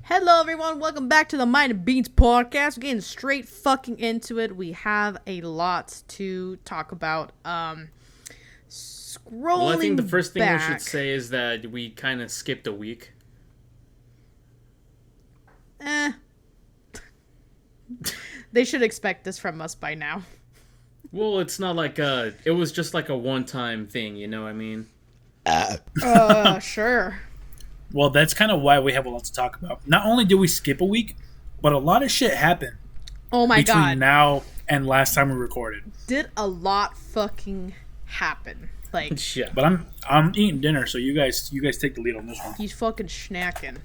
Hello, everyone. Welcome back to the Mind and Beans podcast. We're getting straight fucking into it. We have a lot to talk about. Scrolling Well, I think the first thing back, we should say is that we kind of skipped a week. They should expect this from us by now. Well, it's not like it was just like a one-time thing, you know what I mean? Sure. Well, that's kind of why we have a lot to talk about. Not only did we skip a week, but a lot of shit happened Oh my between god. now and last time we recorded. Did a lot fucking happen. Like, Yeah. But I'm eating dinner, so you guys take the lead on this one. he's fucking snacking.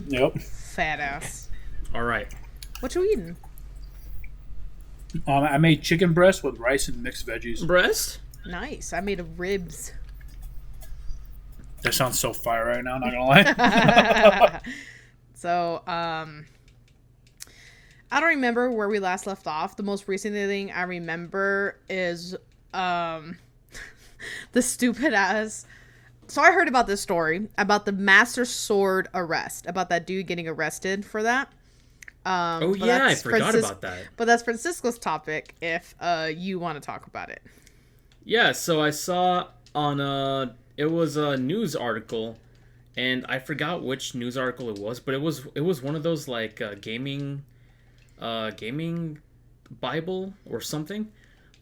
Yep. Fat ass. All right. What you eating? I made chicken breast with rice and mixed veggies. Breast? Nice. I made ribs. That sounds so fire right now. Not gonna lie. So, I don't remember where we last left off. The most recent thing I remember is the stupid ass. So I heard about this story about the Master Sword arrest, about that dude getting arrested for that. Oh but yeah, I that's forgot about that. But that's Francisco's topic. If you want to talk about it. Yeah, so I saw on it was a news article, and I forgot which news article it was, but it was one of those like gaming Bible or something.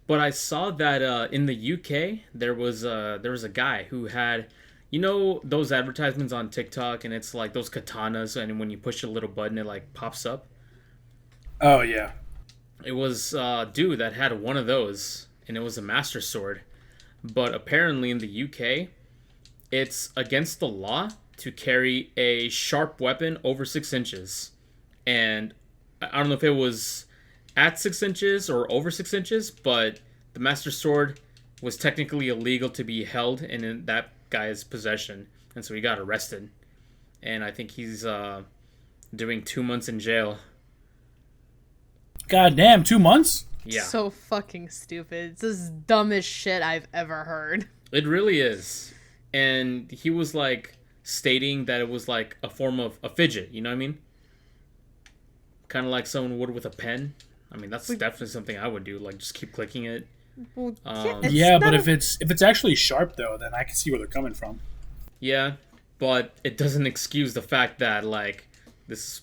But I saw that in the UK there was a guy who had, you know, those advertisements on TikTok, and it's like those katanas, and when you push a little button it like pops up. Oh yeah. It was a dude that had one of those, and it was a Master Sword. But apparently in the UK, it's against the law to carry a sharp weapon over 6 inches. And I don't know if it was at 6 inches or over 6 inches, but the Master Sword was technically illegal to be held in that guy's possession. And so he got arrested. And I think he's doing 2 months in jail. God damn, 2 months? Yeah. So fucking stupid. It's the dumbest shit I've ever heard. It really is. And he was like stating that it was like a form of a fidget, you know what I mean? Kind of like someone would with a pen. I mean, that's definitely something I would do, like just keep clicking it. Well, It's Yeah, but if it's actually sharp though, then I can see where they're coming from. Yeah, but it doesn't excuse the fact that like it's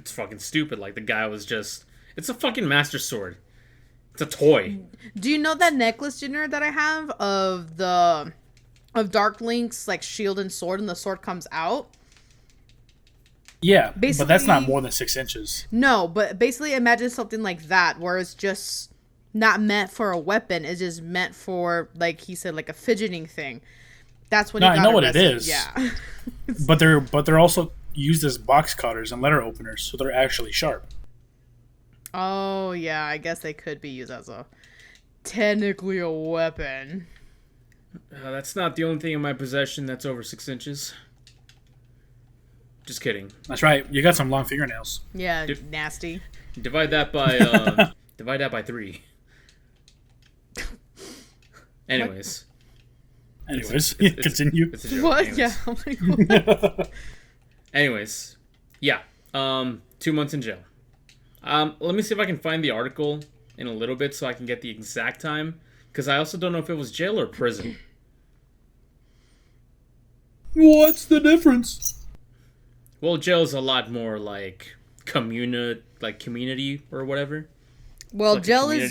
fucking stupid. Like the guy was just, it's a fucking Master Sword. It's a toy. Do you know that necklace dinner that I have of Dark Link's like shield and sword, and the sword comes out? Yeah, but that's not Basically- more than 6 inches. No, but basically imagine something like that where it's just not meant for a weapon. It's just meant for, like he said, like a fidgeting thing. That's when No, he got I know what it arrested. is. Yeah. But they're also used as box cutters and letter openers, so they're actually sharp. Oh yeah, I guess they could be used as technically a weapon. That's not the only thing in my possession that's over 6 inches. Just kidding. That's right. You got some long fingernails. Yeah, Dude. nasty. Divide that by 3. Anyways, Anyways, it's- continue. it's a joke. What? Anyways. Yeah. I'm like, what? Anyways, yeah. 2 months in jail. Let me see if I can find the article in a little bit so I can get the exact time, because I also don't know if it was jail or prison. What's the difference? Well, jail is a lot more like community or whatever. Well, Like a jail has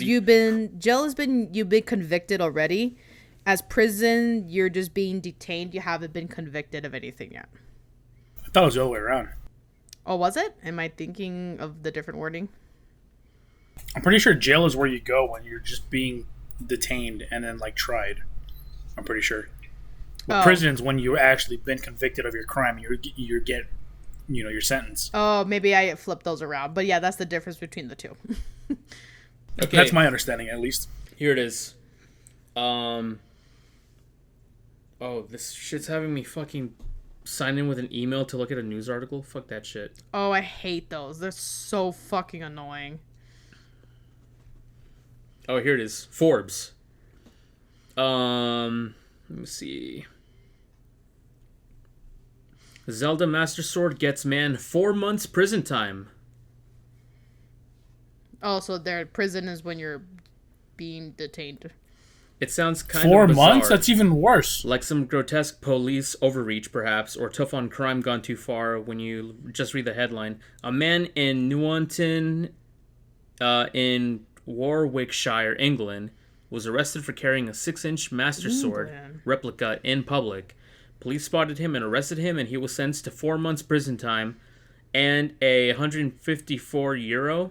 been you've been convicted already. As prison, you're just being detained. You haven't been convicted of anything yet. I thought it was the other way around. Oh, was it? Am I thinking of the different wording? I'm pretty sure jail is where you go when you're just being detained and then like tried. I'm pretty sure. But Oh. prison's when you actually been convicted of your crime. You get your sentence. Oh, maybe I flipped those around. But yeah, that's the difference between the two. Okay, That's my understanding, at least. here it is. Oh, this shit's having me fucking sign in with an email to look at a news article. Fuck that shit. Oh, I hate those. They're so fucking annoying. Oh, here it is. Forbes. Let me see. Zelda Master Sword gets man 4 months prison time. Oh, so their prison is when you're being detained. It sounds kind 4 of bizarre. months? That's even worse. Like some grotesque police overreach, perhaps, or tough on crime gone too far when you just read the headline. A man in Nuneaton, in Warwickshire, England, was arrested for carrying a 6-inch Master Sword replica in public. Police spotted him and arrested him, and he was sentenced to 4 months prison time and a €154,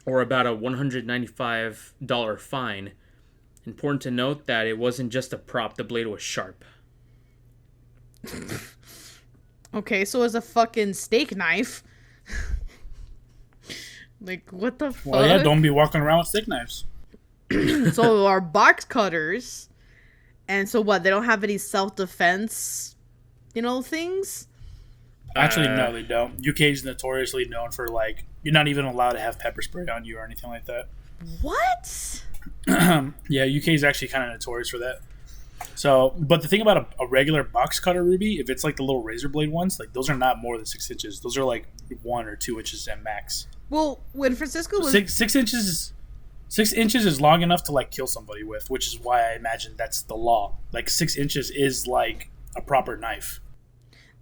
or about a $195 fine. Important to note that it wasn't just a prop, the blade was sharp. Okay, so it's a fucking steak knife. Like, what the fuck? Well, yeah, don't be walking around with stick knives. So our box cutters, and so what? They don't have any self-defense, things? Actually, no, they don't. UK is notoriously known for, like, you're not even allowed to have pepper spray on you or anything like that. What? Yeah, UK is actually kind of notorious for that. So, but the thing about a regular box cutter, Ruby, if it's like the little razor blade ones, like those are not more than 6 inches. Those are like 1 or 2 inches at max. Well, when Francisco was... 6 inches... 6 inches is long enough to like kill somebody with, which is why I imagine that's the law. Like 6 inches is like a proper knife.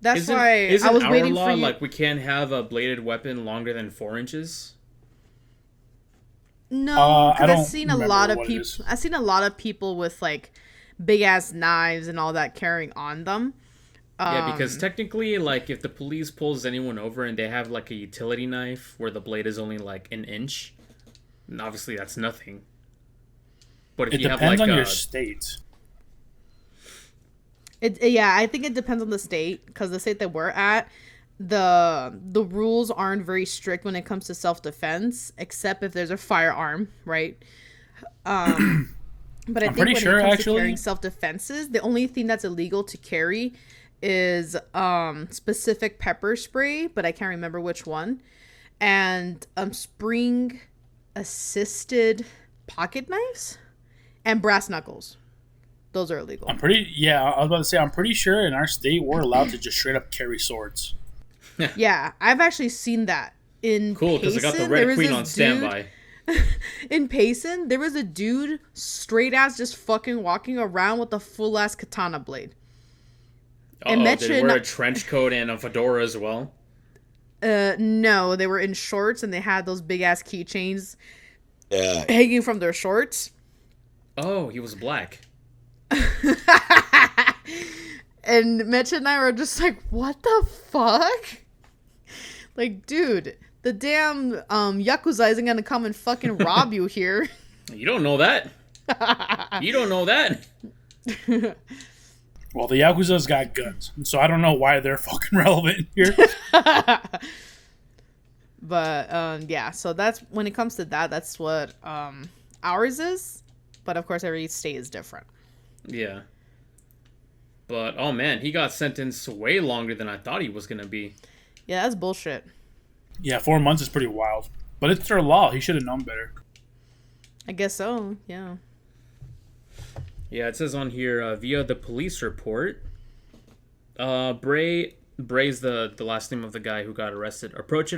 That's why I was waiting for you. Like we can't have a bladed weapon longer than 4 inches. No, because I've seen a lot of people with like big ass knives and all that carrying on them. Yeah, because technically, like if the police pulls anyone over and they have like a utility knife where the blade is only like an inch. And obviously, that's nothing. But if it you have depends like on your state. I think it depends on the state, because the state that we're at, the rules aren't very strict when it comes to self-defense, except if there's a firearm, right? But I think when it comes to carrying self-defenses, the only thing that's illegal to carry is specific pepper spray, but I can't remember which one, and spring assisted pocket knives and brass knuckles. Those are illegal. I was about to say, I'm pretty sure in our state we're allowed to just straight up carry swords. Yeah, I've actually seen that in cool, because I got the Red Queen on standby. In Payson, there was a dude straight ass just fucking walking around with a full ass katana blade. And did they wear a trench coat and a fedora as well? No, they were in shorts and they had those big ass keychains hanging from their shorts. Oh, he was black. And Mitch and I were just like, what the fuck? Like, dude, the damn Yakuza isn't gonna come and fucking rob you here. You don't know that. You don't know that. Well, the Yakuza's got guns, so I don't know why they're fucking relevant here. But, yeah, so that's, when it comes to that, that's what ours is. But, of course, every state is different. Yeah. But, oh man, he got sentenced way longer than I thought he was going to be. Yeah, that's bullshit. Yeah, 4 months is pretty wild. But it's their law. He should have known better. I guess so, yeah. Yeah, it says on here, via the police report, Bray's the last name of the guy who got arrested, approached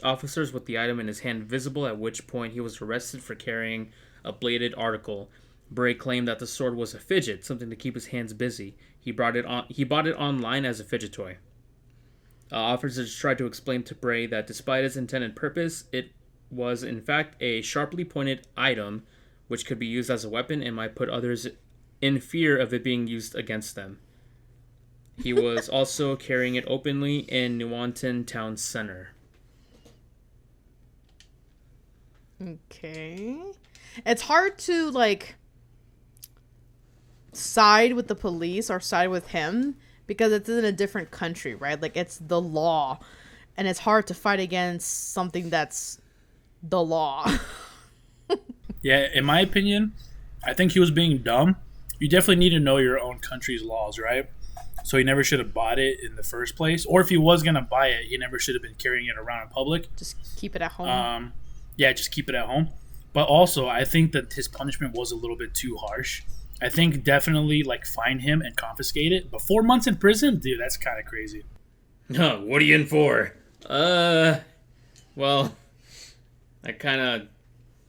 officers with the item in his hand visible, at which point he was arrested for carrying a bladed article. Bray claimed that the sword was a fidget, something to keep his hands busy. He bought it online as a fidget toy. Officers tried to explain to Bray that despite its intended purpose, it was in fact a sharply pointed item which could be used as a weapon and might put others in fear of it being used against them. He was also carrying it openly in Nuneaton Town Center. Okay. It's hard to, like, side with the police or side with him because it's in a different country, right? Like, it's the law. And it's hard to fight against something that's the law. Yeah, in my opinion, I think he was being dumb. You definitely need to know your own country's laws, right? So he never should have bought it in the first place. Or if he was going to buy it, he never should have been carrying it around in public. Just keep it at home. Yeah, just keep it at home. But also, I think that his punishment was a little bit too harsh. I think definitely like find him and confiscate it. But 4 months in prison, dude, that's kind of crazy. Huh, what are you in for? Well, I kind of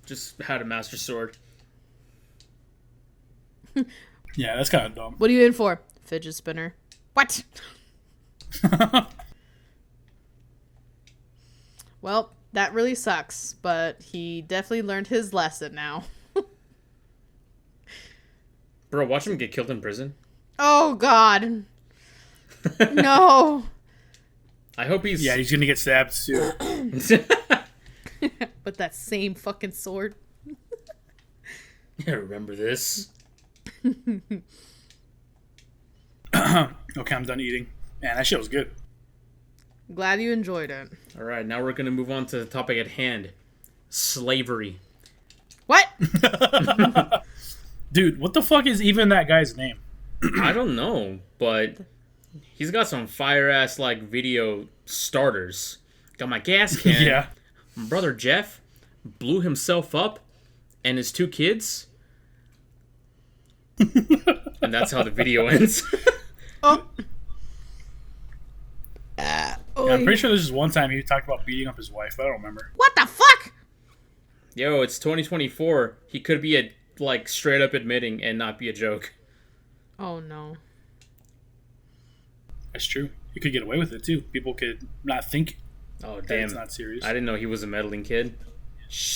just had a master sword. Yeah, that's kind of dumb. What are you in for? Fidget spinner. What? Well, that really sucks, but he definitely learned his lesson now. Bro, watch him get killed in prison. Oh, God. No. I hope he's... Yeah, he's gonna get stabbed too. With that same fucking sword. Yeah, remember this? Okay, I'm done eating. Man, that shit was good. Glad you enjoyed it. All right, now we're going to move on to the topic at hand. Slavery. What? Dude, what the fuck is even that guy's name? I don't know, but he's got some fire-ass, like, video starters. Got my gas can. Yeah. My brother Jeff blew himself up and his 2 kids. And that's how the video ends. Oh. Yeah, I'm pretty sure this is one time he talked about beating up his wife, but I don't remember. What the fuck? Yo, it's 2024. He could be like straight up admitting and not be a joke. Oh, no. That's true. You could get away with it too. People could not think Oh that damn! it's not serious. I didn't know he was a meddling kid.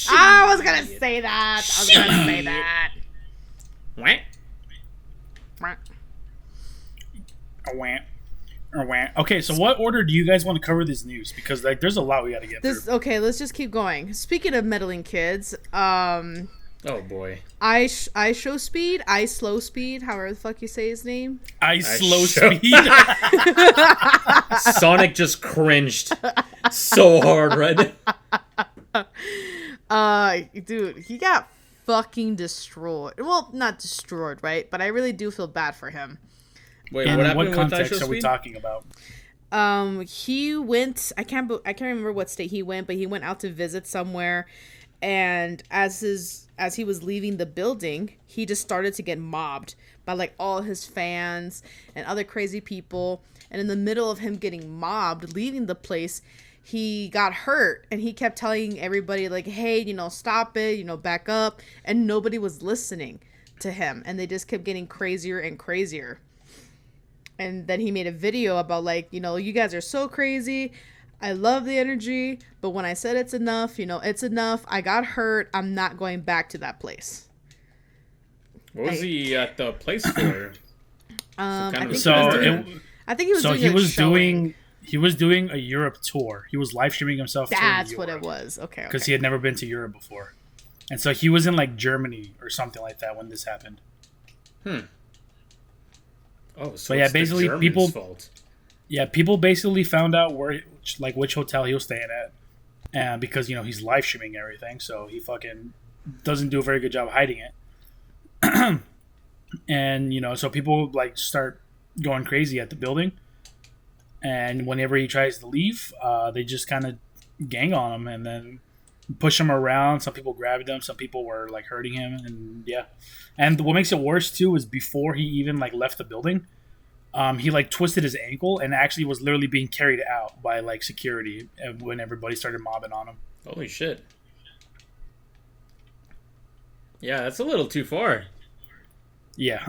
I was gonna say that. What? Okay, so what order do you guys want to cover this news? Because like, there's a lot we got to get through. Okay, let's just keep going. Speaking of meddling kids, Oh boy. I slow speed, however the fuck you say his name. Slow show- speed. Sonic just cringed so hard, right? Dude, he got fucking destroyed. Well, not destroyed, right? But I really do feel bad for him. Wait, In what happened what with context Daisho are we Speed? talking about? He went. I can't remember what state he went, but he went out to visit somewhere, and as he was leaving the building, he just started to get mobbed by like all his fans and other crazy people. And in the middle of him getting mobbed, leaving the place, he got hurt, and he kept telling everybody like, "Hey, stop it, back up," and nobody was listening to him, and they just kept getting crazier and crazier. And then he made a video about like, you guys are so crazy. I love the energy, but when I said it's enough, it's enough. I got hurt. I'm not going back to that place. What was he at the place for? I think He was doing a Europe tour. He was live streaming himself. That's what it was. Okay. Because he had never been to Europe before, and so he was in like Germany or something like that when this happened. Oh, so yeah, it's basically the Germans' fault. Yeah, people basically found out which hotel he was staying at, and because he's live streaming everything, so he fucking doesn't do a very good job hiding it. And so people like start going crazy at the building, and whenever he tries to leave, they just kind of gang on him and then push him around. Some people grabbed him, some people were like hurting him, and yeah. And what makes it worse too is before he even like left the building, he like twisted his ankle and actually was literally being carried out by like security when everybody started mobbing on him. Holy shit. Yeah, that's a little too far. Yeah.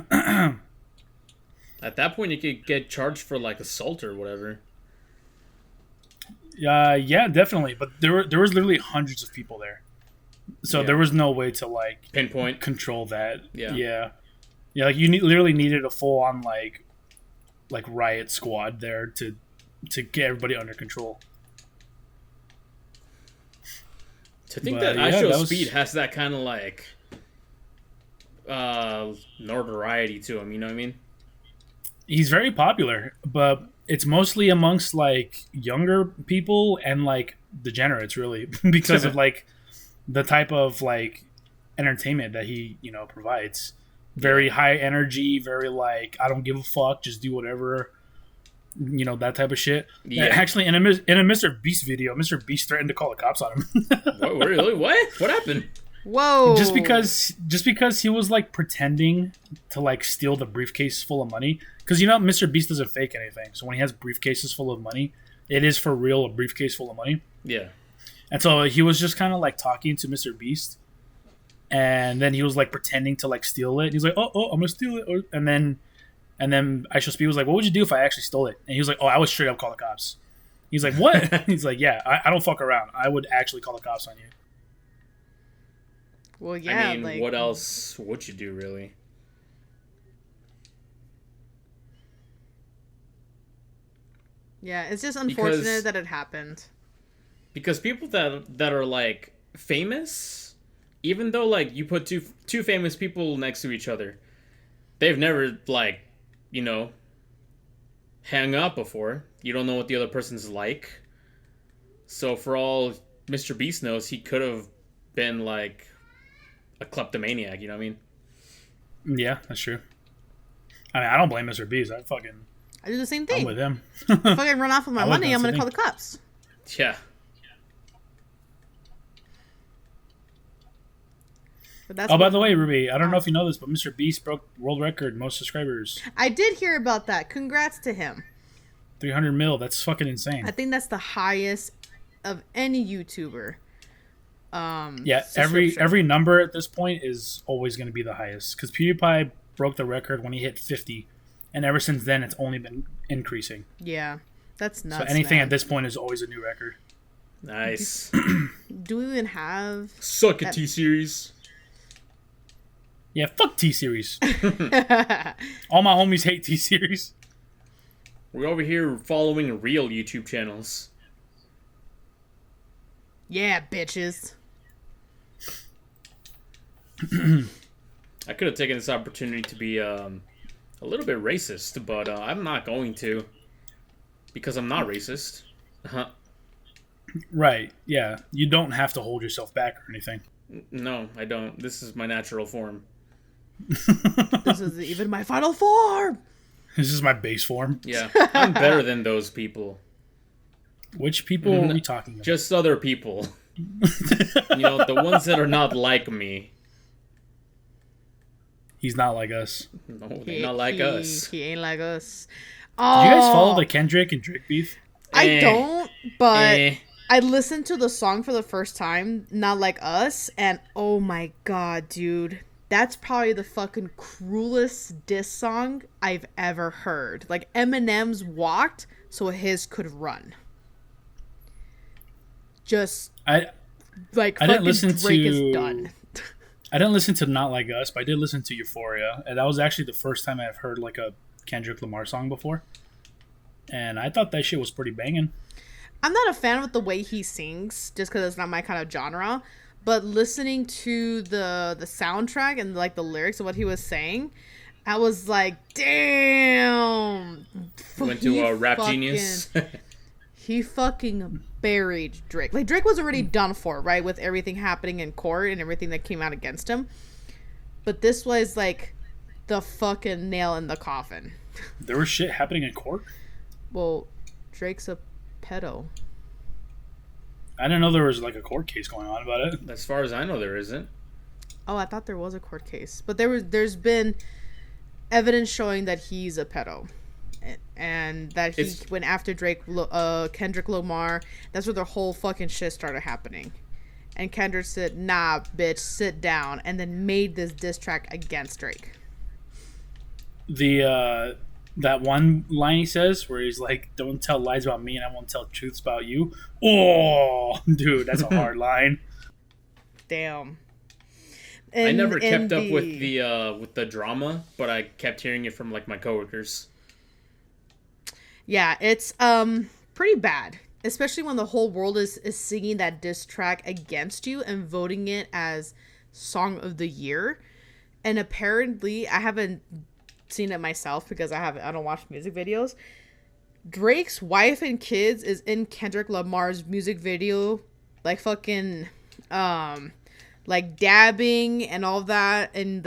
At that point, you could get charged for like assault or whatever. Yeah, definitely. But there was literally hundreds of people there, so there was no way to like pinpoint control that. Yeah. Like you literally needed a full on like riot squad there to get everybody under control. To think that Daisho Speed has that kind of like notoriety to him, you know what I mean? He's very popular, but it's mostly amongst like younger people and like degenerates, really, because of like the type of like entertainment that he provides. Very high energy, very like I don't give a fuck, just do whatever, that type of shit. Yeah. Actually, in a Mr. Beast video, Mr. Beast threatened to call the cops on him. What, really? What happened? Whoa. Just because he was like pretending to like steal the briefcase full of money, because Mr. Beast doesn't fake anything. So when he has briefcases full of money, it is for real a briefcase full of money. Yeah. And so he was just kind of like talking to Mr. Beast, and then he was like pretending to like steal it. He's like, oh, I'm gonna steal it, and then IShowSpeed was like, what would you do if I actually stole it? And he was like, oh, I would straight up call the cops. He's like, what? He's like, yeah, I don't fuck around. I would actually call the cops on you. Well, yeah. I mean, what else would you do, really? Yeah, it's just unfortunate that it happened. Because people that are like famous, even though like you put two famous people next to each other, they've never like, hang out before. You don't know what the other person's like. So for all Mr. Beast knows, he could have been like a kleptomaniac, you know what I mean? Yeah, that's true. I mean, I don't blame Mr. Beast. I do the same thing. I'm with him. If I fucking run off with my money, I'm gonna call the cops. Yeah. But that's by the way, Ruby, I don't know if you know this, but Mr. Beast broke world record most subscribers. I did hear about that. Congrats to him. 300 mil. That's fucking insane. I think that's the highest of any YouTuber. Yeah, every number at this point is always going to be the highest, because PewDiePie broke the record when he hit 50, and ever since then it's only been increasing. Yeah, that's nuts. So anything man. at this point is always a new record. Nice. Do we even have Suck it, T-Series. Yeah, fuck T-Series. All my homies hate T-Series. We're over here following real YouTube channels. Yeah, bitches. I could have taken this opportunity to be a little bit racist, but I'm not going to, because I'm not racist. Right, yeah. You don't have to hold yourself back or anything. No, I don't. This is my natural form. This is even my final form. This is my base form. Yeah, I'm better than those people. Which people are we talking about? Just other people. The ones that are not like me. He's not like us. No, they're not like us. He ain't like us. Do you guys follow the Kendrick and Drake beef? I don't, but I listened to the song for the first time, Not Like Us, and oh my god, dude. That's probably the fucking cruelest diss song I've ever heard. Like, Eminem's walked so his could run. Just I didn't listen Drake to is done. I didn't listen to Not Like Us, but I did listen to Euphoria, and that was actually the first time I've heard like a Kendrick Lamar song before, and I thought that shit was pretty banging. I'm not a fan of the way he sings, just because it's not my kind of genre. But listening to the soundtrack and like the lyrics of what he was saying, I was like, damn. Went to a Rap Genius. He fucking buried Drake. Like, Drake was already done for, right? With everything happening in court and everything that came out against him. But this was like the fucking nail in the coffin. There was shit happening in court? Well, Drake's a pedo. I didn't know there was like a court case going on about it. As far as I know, there isn't. Oh, I thought there was a court case, but there's been evidence showing that he's a pedo, and that he went after Kendrick Lamar. That's where the whole fucking shit started happening. And Kendrick said, "Nah, bitch, sit down," and then made this diss track against Drake. That one line he says where he's like, "Don't tell lies about me and I won't tell truths about you." Oh, dude, that's a hard line. Damn. I never kept up with the drama, but I kept hearing it from like my coworkers. Yeah, it's pretty bad, especially when the whole world is singing that diss track against you and voting it as Song of the Year. And apparently, I haven't seen it myself because I don't watch music videos. Drake's wife and kids is in Kendrick Lamar's music video, like fucking like dabbing and all that, and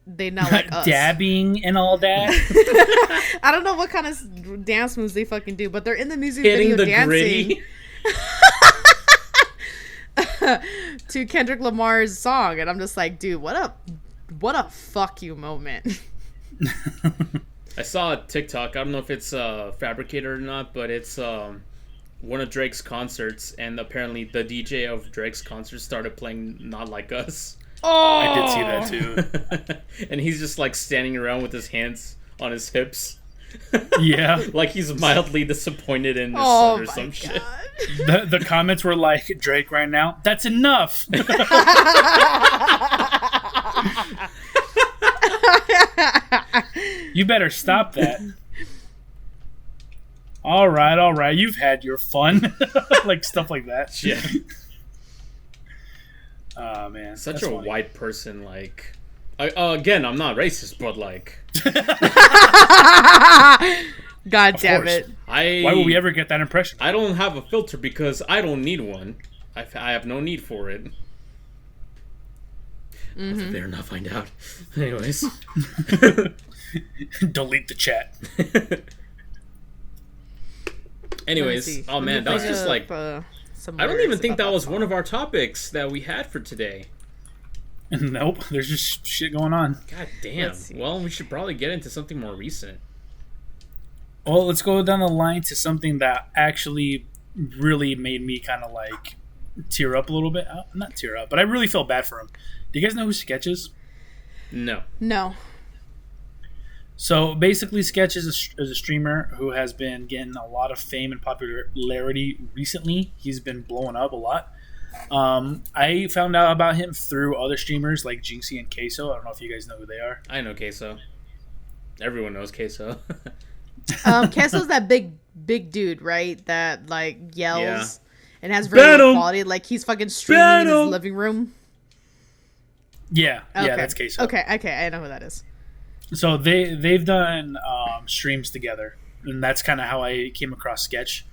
They Not Like Us. Dabbing and all that. I don't know what kind of dance moves they fucking do, but they're in the music Hitting video the dancing. gritty. to Kendrick Lamar's song, and I'm just like, dude, what a fuck you moment. I saw a TikTok. I don't know if it's fabricated or not, but it's one of Drake's concerts, and apparently the DJ of Drake's concert started playing "Not Like Us." Oh, I did see that too. And he's just like standing around with his hands on his hips. Yeah. Like he's mildly disappointed in his oh son or my some God. shit. The comments were like, Drake right now, that's enough. You better stop that. All right. You've had your fun. Like stuff like that. Yeah. Oh, man. Such that's a funny. white person, like... again, I'm not racist, but like... God Of damn course. it. Why would we ever get that impression? I don't have a filter because I don't need one. I have no need for it. Mm-hmm. They're not find out. Anyways. Delete the chat. Anyways, oh man, that was just like... I don't even think that was one of our topics that we had for today. Nope. There's just shit going on. God damn. Let's see. Well, we should probably get into something more recent. Well, let's go down the line to something that actually really made me kind of like tear up a little bit. Not tear up, but I really felt bad for him. Do you guys know who Sketch is? No. No. So basically, Sketch is a streamer who has been getting a lot of fame and popularity recently. He's been blowing up a lot. I found out about him through other streamers like Jinxie and Queso. I don't know if you guys know who they are. I know Queso. Everyone knows Queso. Queso's that big dude, right? That like yells Yeah. and has very Venom! low quality. Like he's fucking streaming in Venom! his living room. Yeah, Okay. yeah, that's Queso. Okay, I know who that is. So they've done streams together, and that's kind of how I came across Sketch.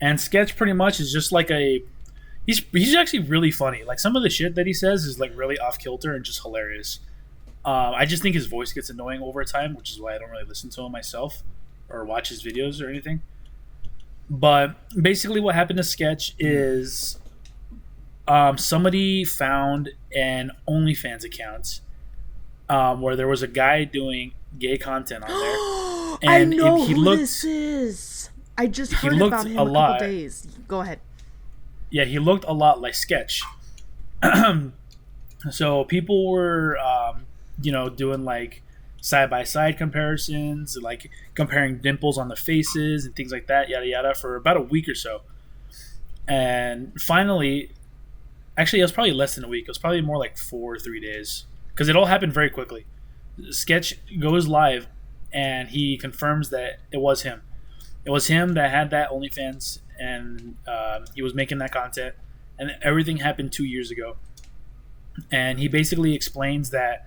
And Sketch pretty much is just like he's actually really funny. Like some of the shit that he says is like really off kilter and just hilarious. I just think his voice gets annoying over time, which is why I don't really listen to him myself or watch his videos or anything. But basically, what happened to Sketch is somebody found an OnlyFans account where there was a guy doing gay content on there. I And know he who looked- this is. I just he heard looked about him a a lot. couple days. Go ahead. Yeah, he looked a lot like Sketch. So people were, doing like side-by-side comparisons, like comparing dimples on the faces and things like that, yada yada, for about a week or so. And finally, actually, it was probably less than a week. It was probably more like 4 or 3 days because it all happened very quickly. Sketch goes live, and he confirms that it was him. It was him that had that OnlyFans, and he was making that content, and everything happened 2 years ago. And he basically explains that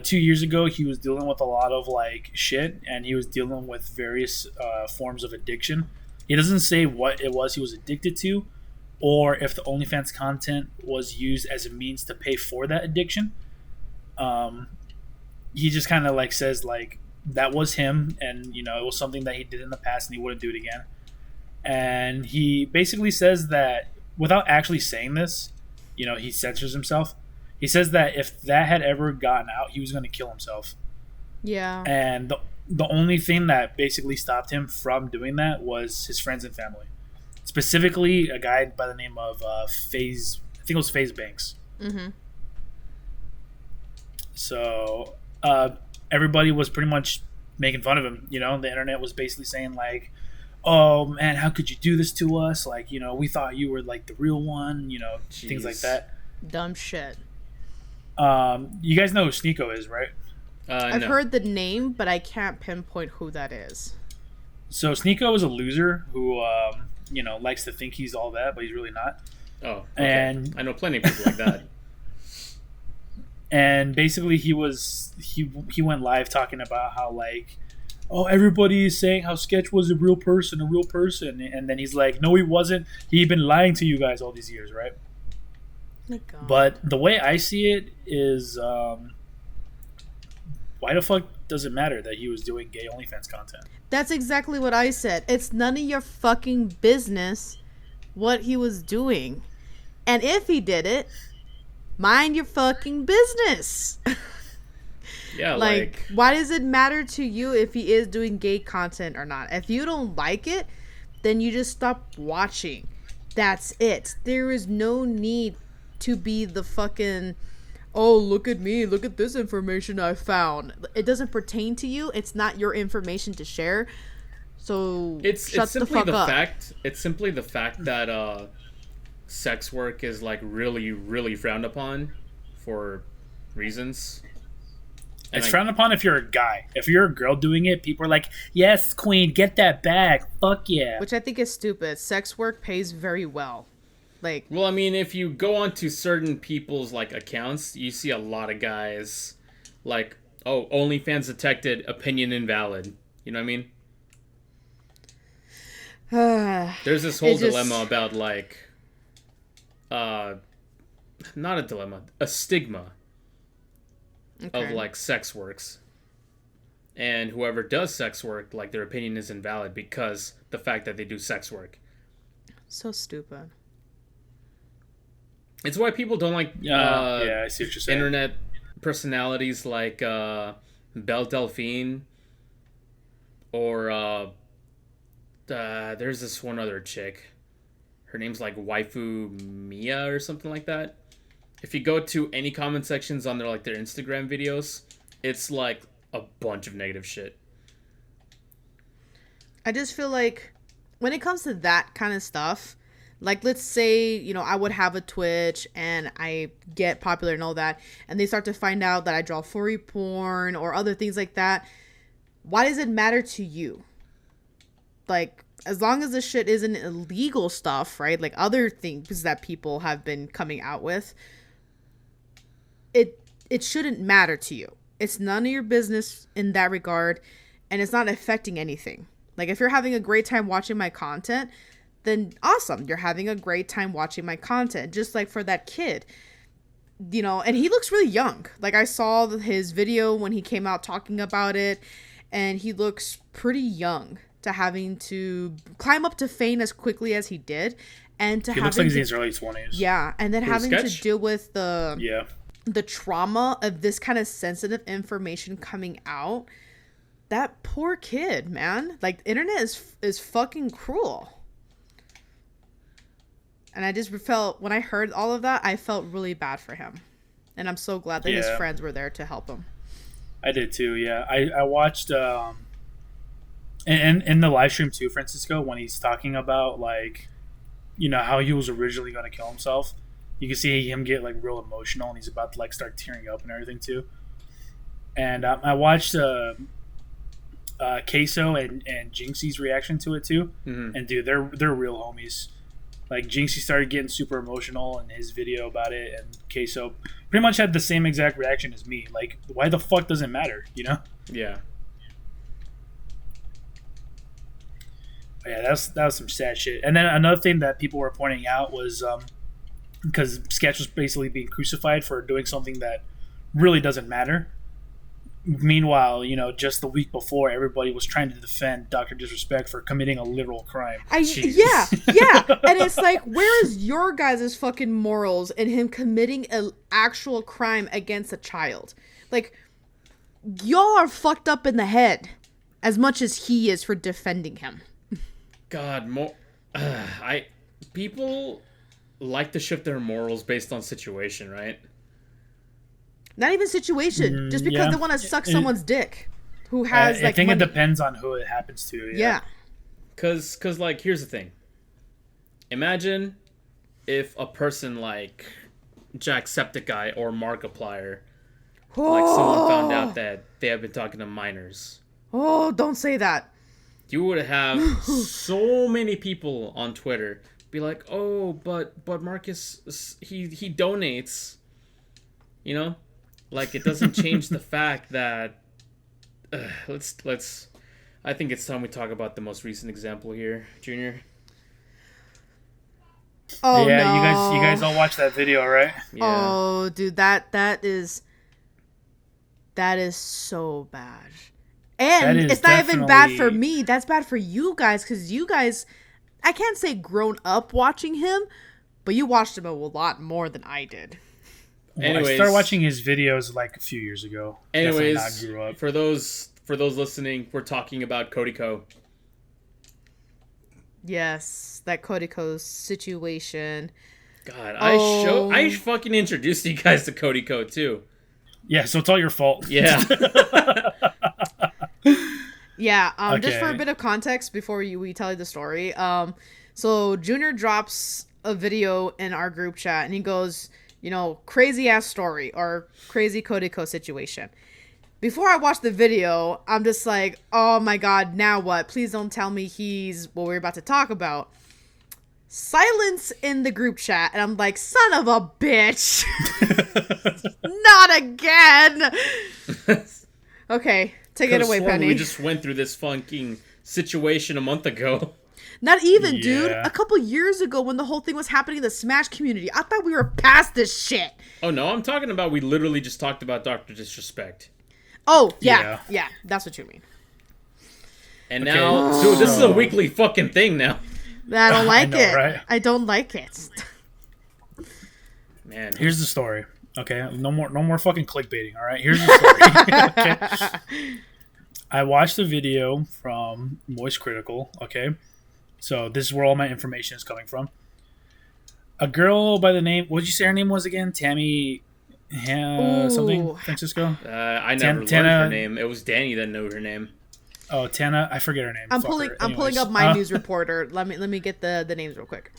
2 years ago he was dealing with a lot of like shit, and he was dealing with various forms of addiction. He doesn't say what it was he was addicted to, or if the OnlyFans content was used as a means to pay for that addiction. He just kind of like says like that was him, and it was something that he did in the past, and he wouldn't do it again. And he basically says that without actually saying this, he censors himself. He says that if that had ever gotten out, he was going to kill himself. Yeah. And the only thing that basically stopped him from doing that was his friends and family. Specifically, a guy by the name of FaZe, I think it was FaZe Banks. Mm-hmm. So everybody was pretty much making fun of him. The internet was basically saying like, "Oh man, how could you do this to us? Like, we thought you were like the real one." Things like Jeez. that. Dumb shit. You guys know who Sneeko is, right? I've No. heard the name, but I can't pinpoint who that is. So Sneeko is a loser who, likes to think he's all that, but he's really not. Oh, okay. And- I know plenty of people like that. And basically, he went live talking about how like, oh, everybody is saying how Sketch was a real person, and then he's like, no, he wasn't. He'd been lying to you guys all these years, right? My God. But the way I see it is, why the fuck does it matter that he was doing gay OnlyFans content? That's exactly what I said. It's none of your fucking business what he was doing. And if he did it, mind your fucking business. Yeah, Like, why does it matter to you if he is doing gay content or not? If you don't like it, then you just stop watching. That's it. There is no need to be the fucking, oh, look at me, look at this information I found. It doesn't pertain to you. It's not your information to share. So shut the fuck up. It's simply the fact that sex work is like really, really frowned upon for reasons. It's frowned upon if you're a guy. If you're a girl doing it, people are like, yes, queen, get that bag. Fuck yeah. Which I think is stupid. Sex work pays very well. Like, well, I mean, if you go onto certain people's like accounts, you see a lot of guys like, oh, OnlyFans detected, opinion invalid. You know what I mean? There's this whole dilemma about like, not a dilemma, a stigma. okay. Of like sex works, and whoever does sex work, like their opinion is invalid because the fact that they do sex work. So stupid. It's why people don't like yeah, I see what you're saying. internet personalities like Belle Delphine or there's this one other chick. Her name's like Waifu Mia or something like that. If you go to any comment sections on their Instagram videos, it's like a bunch of negative shit. I just feel like when it comes to that kind of stuff, like let's say, I would have a Twitch and I get popular and all that, and they start to find out that I draw furry porn or other things like that. Why does it matter to you? Like, as long as the shit isn't illegal stuff, right? Like other things that people have been coming out with, it shouldn't matter to you. It's none of your business in that regard, and it's not affecting anything. Like, if you're having a great time watching my content, then awesome. You're having a great time watching my content. Just like for that kid, and he looks really young. Like, I saw his video when he came out talking about it, and he looks pretty young to having to climb up to fame as quickly as he did, and to he looks like he's in his early 20s. Yeah, and then having to deal with the trauma of this kind of sensitive information coming out. That poor kid, man. Like, the internet is fucking cruel. And I just felt, when I heard all of that, I felt really bad for him. And I'm so glad that his friends were there to help him. I did too, yeah. I watched and in the live stream too, Francisco, when he's talking about like, how he was originally going to kill himself. You can see him get like real emotional, and he's about to like start tearing up and everything too. And I watched Queso and Jinxie's reaction to it too. Mm-hmm. And dude, they're real homies. Like, Jinxie started getting super emotional in his video about it, and Queso pretty much had the same exact reaction as me. Like, why the fuck does it matter? Yeah. Yeah, that was some sad shit. And then another thing that people were pointing out was because Sketch was basically being crucified for doing something that really doesn't matter. Meanwhile, just the week before, everybody was trying to defend Dr. Disrespect for committing a literal crime. Yeah. And it's like, where is your guys' fucking morals in him committing an actual crime against a child? Like, y'all are fucked up in the head as much as he is for defending him. God, people like to shift their morals based on situation, right? Not even situation, just because they want to suck someone's dick. Who has I think money. it depends on who it happens to. Yeah. Cause like, here's the thing. Imagine if a person like Jacksepticeye or Markiplier, like someone found out that they have been talking to minors. Oh, don't say that. You would have so many people on Twitter be like, "Oh, but Marcus, he donates." Like, it doesn't change the fact that let's. I think it's time we talk about the most recent example here, Junior. Oh yeah, no. you guys all watched that video, right? Yeah. Oh, dude, that is so bad. And it's not even bad for me. That's bad for you guys, because you guys, I can't say grown up watching him, but you watched him a lot more than I did. Well, Anyways. I started watching his videos like a few years ago. Definitely not Anyways, grew up. for those listening, we're talking about Cody Ko. Yes, that Kodiko situation. God, Oh. I fucking introduced you guys to Cody Ko too. Yeah, so it's all your fault. Yeah. Yeah, just for a Okay. bit of context before we tell you the story. So Junior drops a video in our group chat and he goes, crazy ass story or crazy Kodiko situation. Before I watch the video, I'm just like, oh my god, now what? Please don't tell me he's what we're about to talk about. Silence in the group chat, and I'm like, son of a bitch. Not again. Okay, take it away, Could've sworn Penny. We just went through this fucking situation a month ago. Not even, dude. Yeah. A couple years ago when the whole thing was happening in the Smash community, I thought we were past this shit. Oh no, I'm talking about we literally just talked about Dr. Disrespect. Oh, yeah. Yeah. Yeah, that's what you mean. And Okay, now, dude, this is a so- weekly fucking thing now. I don't like know, it. right? I don't like it. Man. Here's the story. Okay, no more fucking clickbaiting. All right, here's the story. Okay, I watched a video from Moist Critical. Okay, so this is where all my information is coming from. A girl by the name, what did you say her name was again? Tammy, something, Ooh. Francisco. I never learned Tana- her name. It was Danny that knew her name. Oh, Tana, I forget her name. I'm Fuck pulling her. I'm pulling Anyways. up my news reporter. Let me get the names real quick.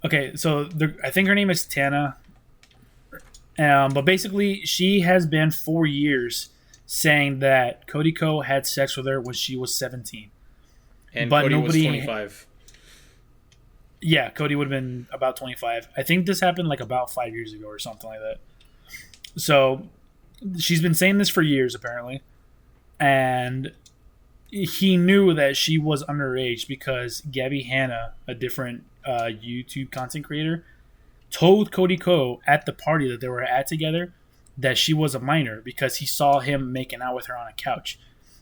Okay, so I think her name is Tana. But basically, she has been 4 years saying that Cody Ko had sex with her when she was 17. And But Cody nobody- was 25. Yeah, Cody would have been about 25. I think this happened like about 5 years ago or something like that. So she's been saying this for years, apparently. And he knew that she was underage because Gabby Hanna, a different YouTube content creator, told Cody Ko at the party that they were at together that she was a minor because he saw him making out with her on a couch.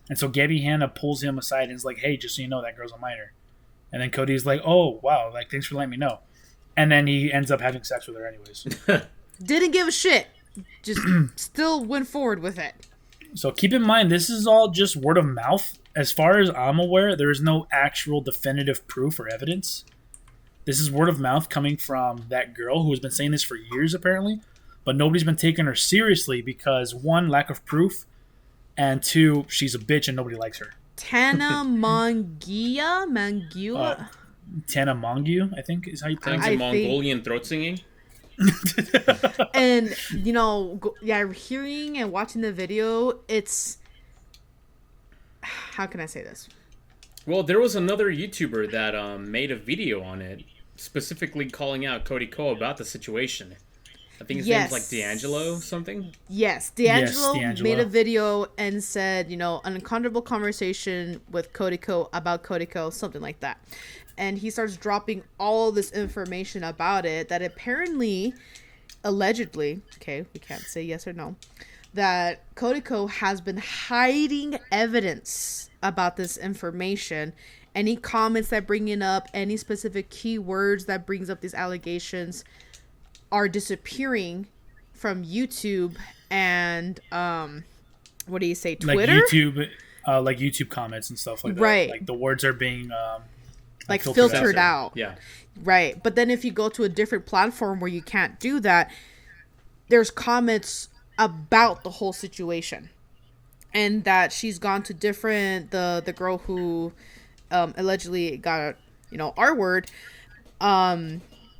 And so Gabby Hanna pulls him aside and is like, hey, just so you know, that girl's a minor. And then Cody's like, oh, wow, like, thanks for letting me know. And then he ends up having sex with her anyways. Didn't give a shit. Just still went forward with it. So keep in mind, this is all just word of mouth. As far as I'm aware, there is no actual definitive proof or evidence. This is word of mouth coming from that girl who has been saying this for years, apparently. But nobody's been taking her seriously because, one, lack of proof, and two, she's a bitch and nobody likes her. Tana Mangua? Tana Mongeau, I think, is how you pronounce Thanks it. to I think- Mongolian throat singing. And, hearing and watching the video, it's... How can I say this? Well, there was another YouTuber that made a video on it, specifically calling out Cody Ko about the situation. I think his name's like Yes. D'Angelo something. Yes, D'Angelo D'Angelo. made a video and said, an uncomfortable conversation with Cody Ko about Cody Ko, something like that. And he starts dropping all this information about it that apparently, allegedly, okay, we can't say yes or no, that Cody Ko has been hiding evidence about this information. Any comments that bring it up, any specific keywords that brings up these allegations are disappearing from YouTube and what do you say, Twitter? Like YouTube comments and stuff like that. Right. Like the words are being Like filtered filtered Censored. out. Yeah. Right. But then if you go to a different platform where you can't do that, there's comments about the whole situation. And that she's gone to different the girl who allegedly got R word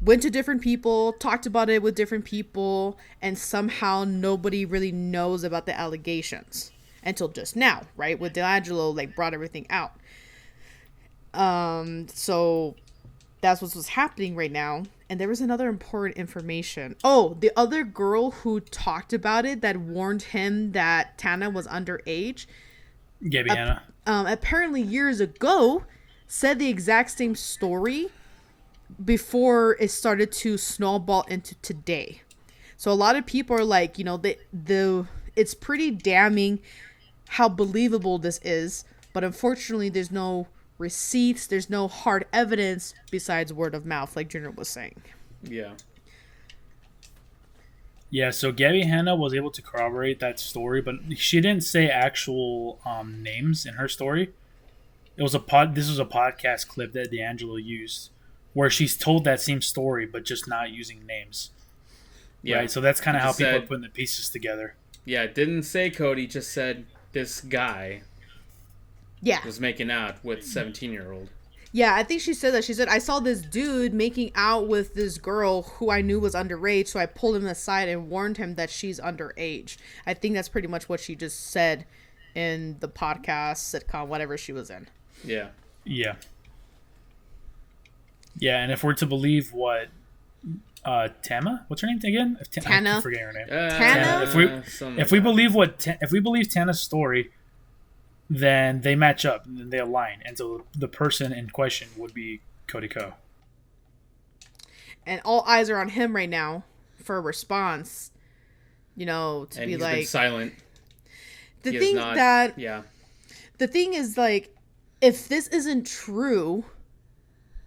went to different people, talked about it with different people, and somehow nobody really knows about the allegations until just now, right? With D'Angelo brought everything out. So that's what's happening right now. And there was another important information. Oh, the other girl who talked about it that warned him that Tana was underage, Gabby Hanna. apparently years ago said the exact same story before it started to snowball into today. So a lot of people are like, it's pretty damning how believable this is, but unfortunately there's no receipts, there's no hard evidence besides word of mouth, like Junior was saying. Yeah. Yeah, so Gabby Hanna was able to corroborate that story, but she didn't say actual names in her story. It was This was a podcast clip that D'Angelo used, where she's told that same story, but just not using names. Yeah. Right. So that's kind of how people said, are putting the pieces together. Yeah, it didn't say Cody. Just said this guy. Yeah. Was making out with 17-year-old. Yeah, I think she said that. She said, I saw this dude making out with this girl who I knew was underage, so I pulled him aside and warned him that she's underage. I think that's pretty much what she just said in the podcast, sitcom, whatever she was in. Yeah. Yeah. Yeah, and if we're to believe what Tama, what's her name again? Tana. I keep forgetting her name. Tana? If we believe if we believe Tana's story, then they match up and they align, and so the person in question would be Cody Ko. And all eyes are on him right now for a response. You know, to and be he's like been silent. The thing is, like, if this isn't true,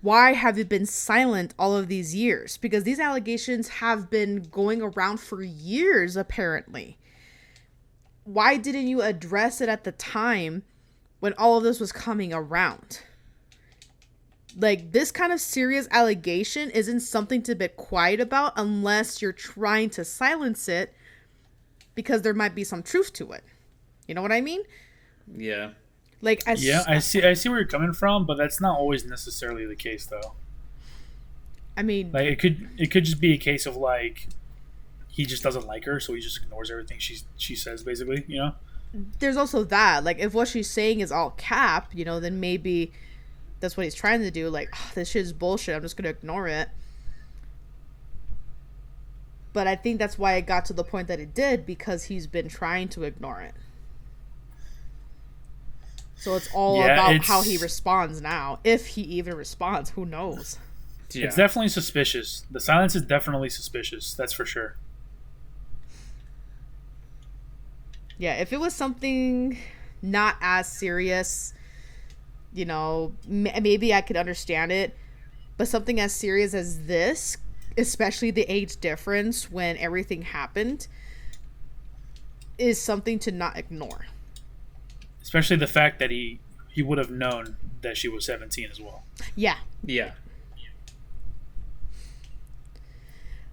why have you been silent all of these years? Because these allegations have been going around for years, apparently. Why didn't you address it at the time when all of this was coming around? Like, this kind of serious allegation isn't something to be quiet about unless you're trying to silence it because there might be some truth to it. You know what I mean? Yeah. Like, I see where you're coming from, but that's not always necessarily the case, though. I mean, like it could just be a case of like he just doesn't like her, so he just ignores everything she says, basically. You know. There's also that. Like, if what she's saying is all cap, you know, then maybe that's what he's trying to do. Like, oh, this shit is bullshit. I'm just gonna ignore it. But I think that's why it got to the point that it did, because he's been trying to ignore it. So it's all about how he responds now. If he even responds, who knows? Yeah. It's definitely suspicious. The silence is definitely suspicious. That's for sure. Yeah, if it was something not as serious, you know, maybe I could understand it. But something as serious as this, especially the age difference when everything happened, is something to not ignore. Especially the fact that he would have known that she was 17 as well. Yeah. Yeah.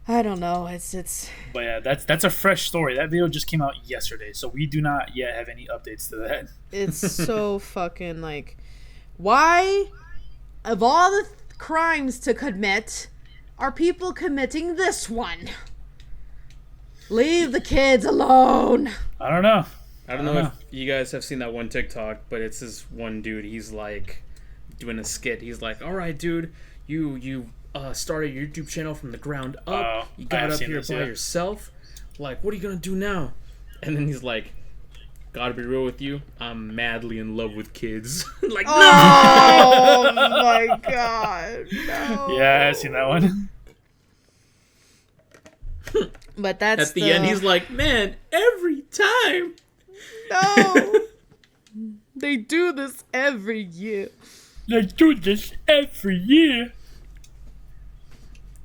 I don't know. It's. But yeah, that's a fresh story. That video just came out yesterday, so we do not yet have any updates to that. It's so fucking like, why, of all the crimes to commit, are people committing this one? Leave the kids alone. I don't know. I don't know if you guys have seen that one TikTok, but it's this one dude. He's like doing a skit. He's like, "All right, dude, you started your YouTube channel from the ground up. You got up here by yourself. Like, what are you gonna do now?" And then he's like, "Gotta be real with you. I'm madly in love with kids." Like, oh my god, no. Yeah, I've seen that one. But that's at the end. He's like, "Man, every time." No. They do this every year. They do this every year.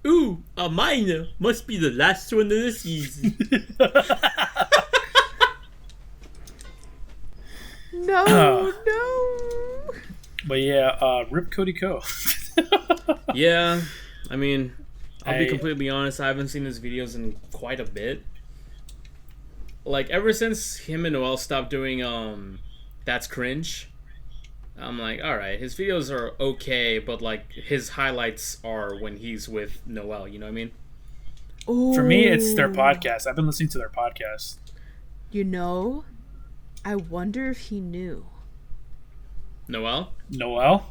Ooh, a minor must be the last one of the season. No. But yeah, rip Cody Ko. Yeah, I mean, I'll be completely honest. I haven't seen his videos in quite a bit. Like, ever since him and Noel stopped doing That's Cringe, I'm like, alright, his videos are okay, but like his highlights are when he's with Noel, you know what I mean? Ooh. For me, it's their podcast. I've been listening to their podcast. You know, I wonder if he knew. Noel?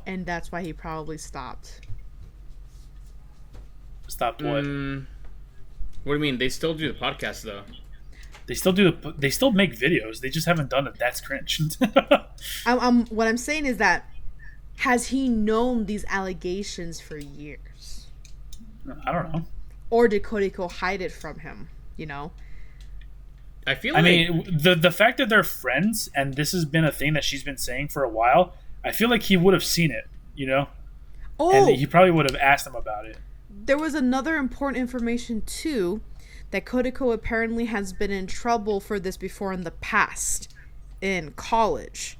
And that's why he probably stopped. Stopped what? What do you mean? They still do the podcast though. They still make videos. They just haven't done it. That's cringe. What I'm saying is that, has he known these allegations for years? I don't know. Or did Cody Ko hide it from him? You know? I feel like... I mean, the fact that they're friends, and this has been a thing that she's been saying for a while, I feel like he would have seen it, you know? Oh! And he probably would have asked him about it. there was another important information too, that Kodiko apparently has been in trouble for this before in the past in college.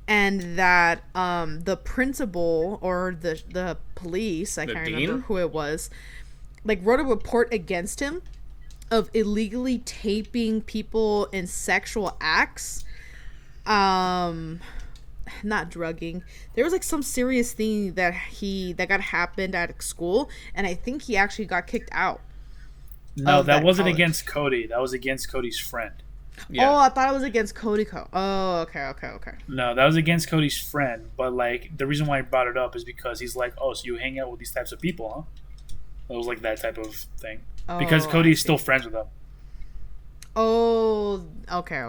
And that the principal or the police, I can't remember who it was, like wrote a report against him of illegally taping people in sexual acts. Not drugging. There was like some serious thing that got happened at school, and I think he actually got kicked out. No, that wasn't against Cody. That was against Cody's friend. Yeah. Oh, I thought it was against Cody. Oh, okay. No, that was against Cody's friend. But like the reason why I brought it up is because he's like, oh, so you hang out with these types of people, huh? It was like that type of thing. Oh, because Cody's still friends with them. Oh, okay.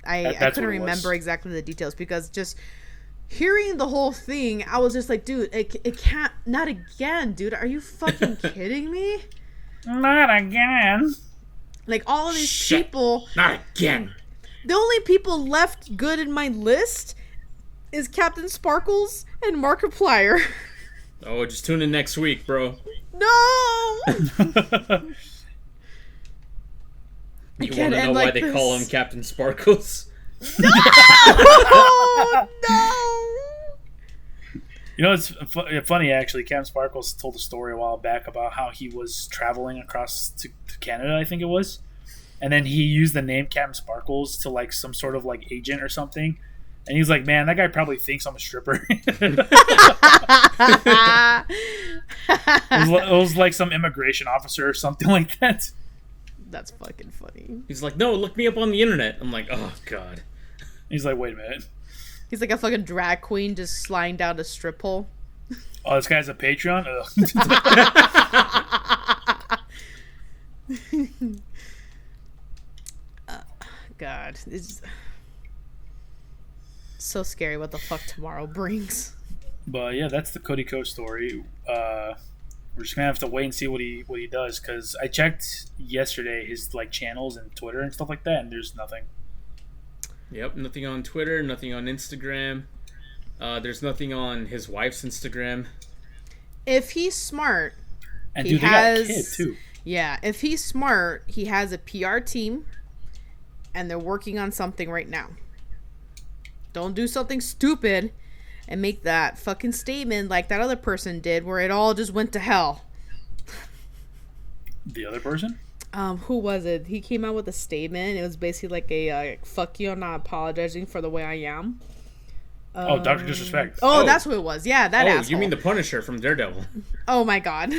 I couldn't remember exactly the details because just hearing the whole thing, I was just like, dude, it can't, not again, dude. Are you fucking kidding me? Not again. Like, all of these people. Not again. The only people left good in my list is Captain Sparkles and Markiplier. Oh, just tune in next week, bro. No! You want to know why they call him Captain Sparkles? No! No! You know, it's funny, actually. Captain Sparkles told a story a while back about how he was traveling across to Canada, I think it was. And then he used the name Captain Sparkles to, like, some sort of, like, agent or something. And he's like, man, that guy probably thinks I'm a stripper. It was like some immigration officer or something like that. That's fucking funny. He's like, no, look me up on the internet. I'm like, oh, God. He's like, wait a minute. He's like a fucking drag queen just sliding down a strip hole. Oh, this guy's a Patreon? God. It's so scary what the fuck tomorrow brings. But yeah, that's the Cody Ko story. We're just gonna have to wait and see what he does, because I checked yesterday his like channels and Twitter and stuff like that, and there's nothing. Yep, nothing on Twitter, nothing on Instagram. There's nothing on his wife's Instagram. If he's smart, and dude, they got a kid too. Yeah, if he's smart, he has a PR team, and they're working on something right now. Don't do something stupid and make that fucking statement like that other person did, where it all just went to hell. The other person? Who was it? He came out with a statement. It was basically like a fuck you, I'm not apologizing for the way I am. Dr. Disrespect. Oh, that's who it was. Yeah, that asshole. You mean the Punisher from Daredevil. Oh my God.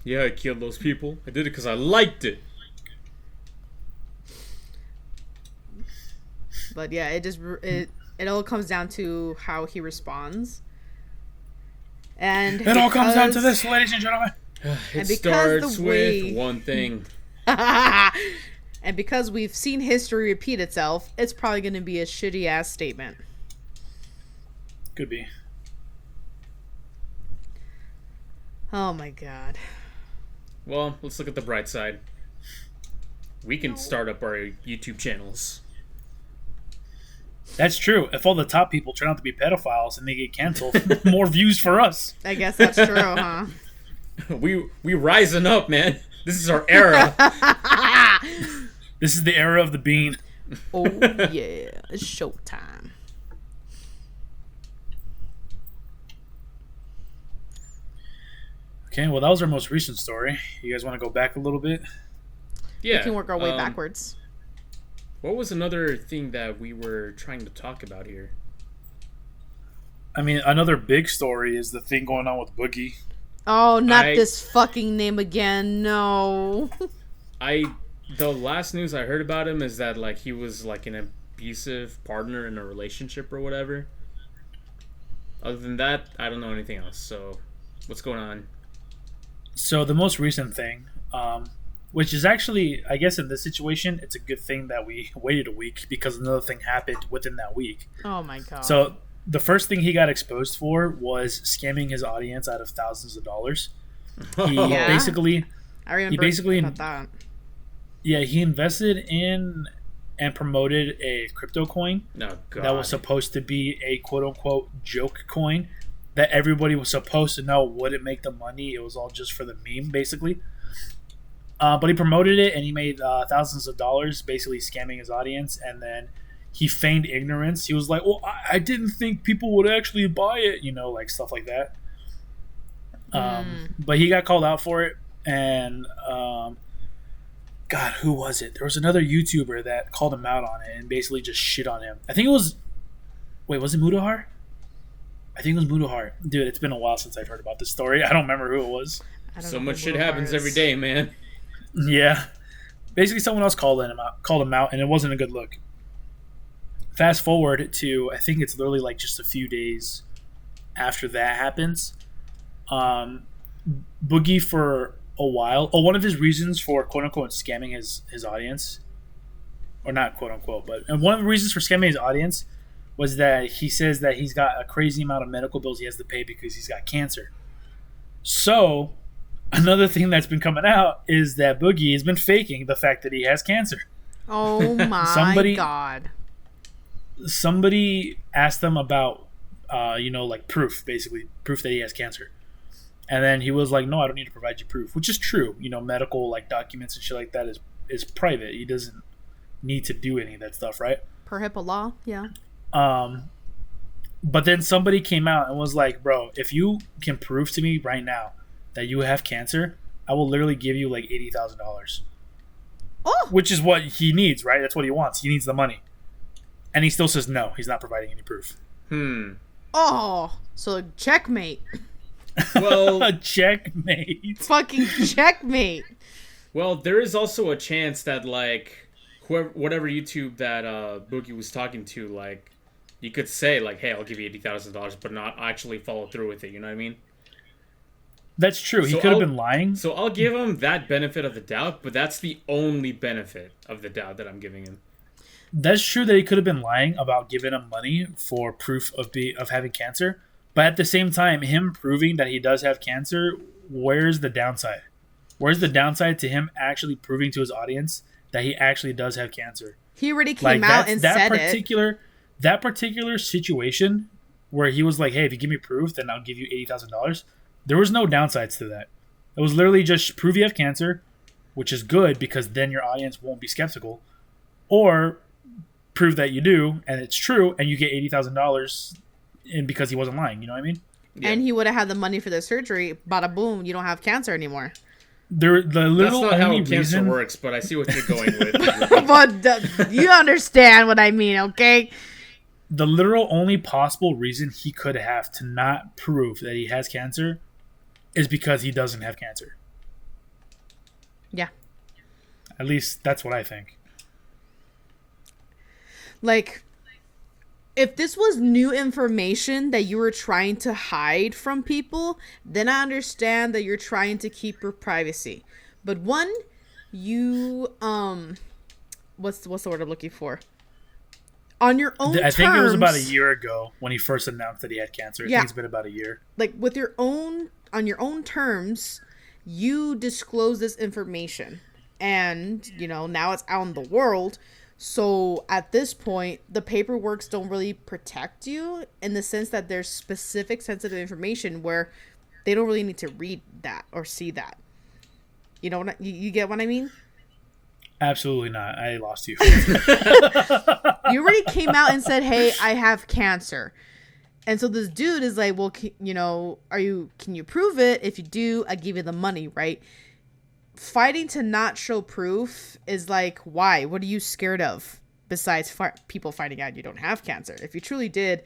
Yeah, I killed those people. I did it because I liked it. But yeah, it all comes down to how he responds. And it all comes down to this, ladies and gentlemen. It starts with one thing. And because we've seen history repeat itself, it's probably going to be a shitty ass statement. Could be. Oh my God. Well, let's look at the bright side. We can start up our YouTube channels. That's true. If all the top people turn out to be pedophiles and they get canceled, more views for us. I guess that's true, huh? We rising up, man. This is our era. This is the era of the bean. Oh yeah, it's showtime. Okay, well that was our most recent story. You guys want to go back a little bit? Yeah. We can work our way backwards. What was another thing that we were trying to talk about here? I mean, another big story is the thing going on with Boogie. Oh, not this fucking name again. No. The last news I heard about him is that like he was like an abusive partner in a relationship or whatever. Other than that, I don't know anything else. So, what's going on? So the most recent thing, which is actually, I guess in this situation, it's a good thing that we waited a week because another thing happened within that week. Oh my God. So the first thing he got exposed for was scamming his audience out of thousands of dollars. He basically... I remember about that. Yeah, he invested in and promoted a crypto coin that was supposed to be a quote-unquote joke coin that everybody was supposed to know wouldn't make the money. It was all just for the meme, basically. But he promoted it, and he made thousands of dollars, basically scamming his audience. And then he feigned ignorance. He was like, "Well, I didn't think people would actually buy it," like stuff like that. But he got called out for it, and God, who was it? There was another YouTuber that called him out on it and basically just shit on him. I think it was. Wait, was it Mudahar? I think it was Mudahar. Dude, it's been a while since I've heard about this story. I don't remember who it was. So much shit happens every day, man. Yeah. Basically, someone else called him out, and it wasn't a good look. Fast forward to, I think it's literally like just a few days after that happens. Boogie, for a while, one of his reasons for quote-unquote scamming his audience, or not quote-unquote, but one of the reasons for scamming his audience was that he says that he's got a crazy amount of medical bills he has to pay because he's got cancer. So, another thing that's been coming out is that Boogie has been faking the fact that he has cancer. Oh my God. Somebody asked him about, like proof that he has cancer. And then he was like, "No, I don't need to provide you proof," which is true. Medical like documents and shit like that is private. He doesn't need to do any of that stuff, right? Per HIPAA law, yeah. But then somebody came out and was like, "Bro, if you can prove to me right now that you have cancer, I will literally give you like $80,000. Oh, which is what he needs, right? That's what he wants. He needs the money, and he still says no. He's not providing any proof. Oh, so checkmate. Well, checkmate. Fucking checkmate. Well, there is also a chance that like whatever YouTube that Boogie was talking to, like, you could say like, "Hey, I'll give you $80,000," but not actually follow through with it. You know what I mean? That's true. He could have been lying. So I'll give him that benefit of the doubt, but that's the only benefit of the doubt that I'm giving him. That's true that he could have been lying about giving him money for proof of having cancer. But at the same time, him proving that he does have cancer, where's the downside? Where's the downside to him actually proving to his audience that he actually does have cancer? He already came out and said it. That particular situation where he was like, "Hey, if you give me proof, then I'll give you $80,000. There was no downsides to that. It was literally just prove you have cancer, which is good because then your audience won't be skeptical, or prove that you do and it's true and you get $80,000 and because he wasn't lying. You know what I mean? Yeah. And he would have had the money for the surgery. Bada boom, you don't have cancer anymore. That's not how cancer works, but I see what you're going with. But you understand what I mean, okay? The literal only possible reason he could have to not prove that he has cancer is because he doesn't have cancer. Yeah. At least that's what I think. Like, if this was new information that you were trying to hide from people, then I understand that you're trying to keep your privacy. But one, you what's the word I'm looking for? On your own terms. I think it was about a year ago when he first announced that he had cancer. I think it's been about a year. Like on your own terms, you disclose this information. And, now it's out in the world. So at this point, the paperworks don't really protect you in the sense that there's specific sensitive information where they don't really need to read that or see that. You know what you get what I mean? Absolutely not. I lost you. You already came out and said, "Hey, I have cancer." And so this dude is like, "Well, can you prove it? If you do, I give you the money," right? Fighting to not show proof is like, why? What are you scared of besides people finding out you don't have cancer? If you truly did,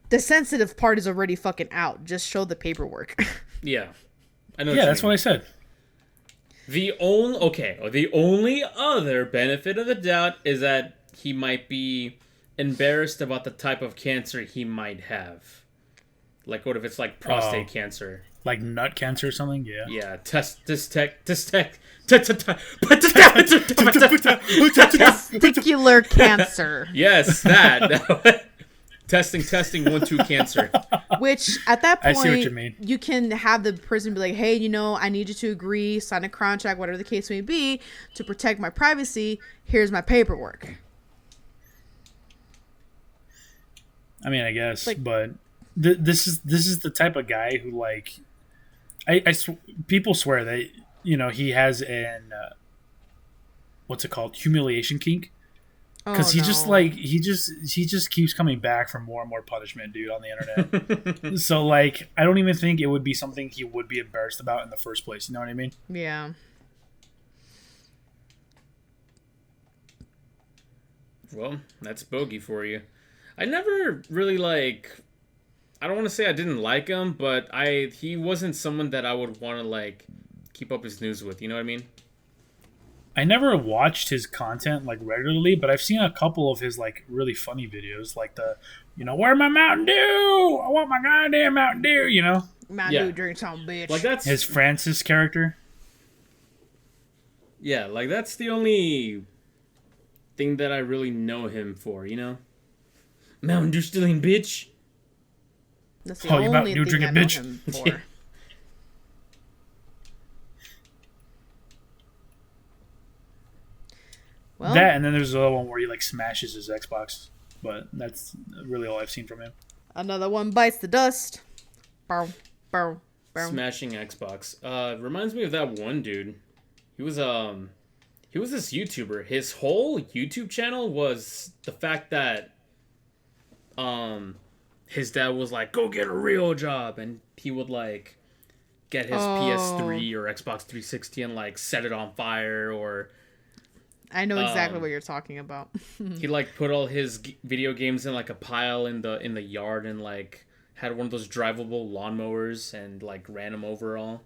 the sensitive part is already fucking out. Just show the paperwork. Yeah. I know. Yeah, that's what I said. The only other benefit of the doubt is that he might be embarrassed about the type of cancer he might have. Like, what if it's like prostate cancer? Like nut cancer or something? Yeah. Yeah. Testicular cancer. Yes, that. Testing 1 2 cancer. Which at that point, I see what you mean. You can have the person be like, "Hey, I need you to agree, sign a contract, whatever the case may be, to protect my privacy. Here's my paperwork." I mean, I guess, but this is the type of guy who like people swear that he has an what's it called, humiliation kink, because he just keeps coming back for more and more punishment, dude, on the internet. So like I don't even think it would be something he would be embarrassed about in the first place. You know what I mean? Yeah. Well, that's Bogey for you. I never really like. I don't want to say I didn't like him, but he wasn't someone that I would want to like keep up his news with. You know what I mean? I never watched his content like regularly, but I've seen a couple of his like really funny videos, like where my Mountain Dew? I want my goddamn Mountain Dew. Mountain Dew drink some bitch. Like that's his Francis character. Yeah, like that's the only thing that I really know him for. Mountain Dew stealing bitch. That's the only Mountain Dew thing drinking I know bitch. him for. Well, That, and then there's the other one where he like smashes his Xbox, but that's really all I've seen from him. another one bites the dust. Bow, bow, bow. Smashing Xbox. Reminds me of that one dude. He was this YouTuber. His whole YouTube channel was the fact that his dad was like, go get a real job, and he would like get his PS3 or Xbox 360 and like set it on fire, or I know exactly what you're talking about. he like put all his video games in like a pile in the yard and like had one of those drivable lawnmowers and like ran them over all.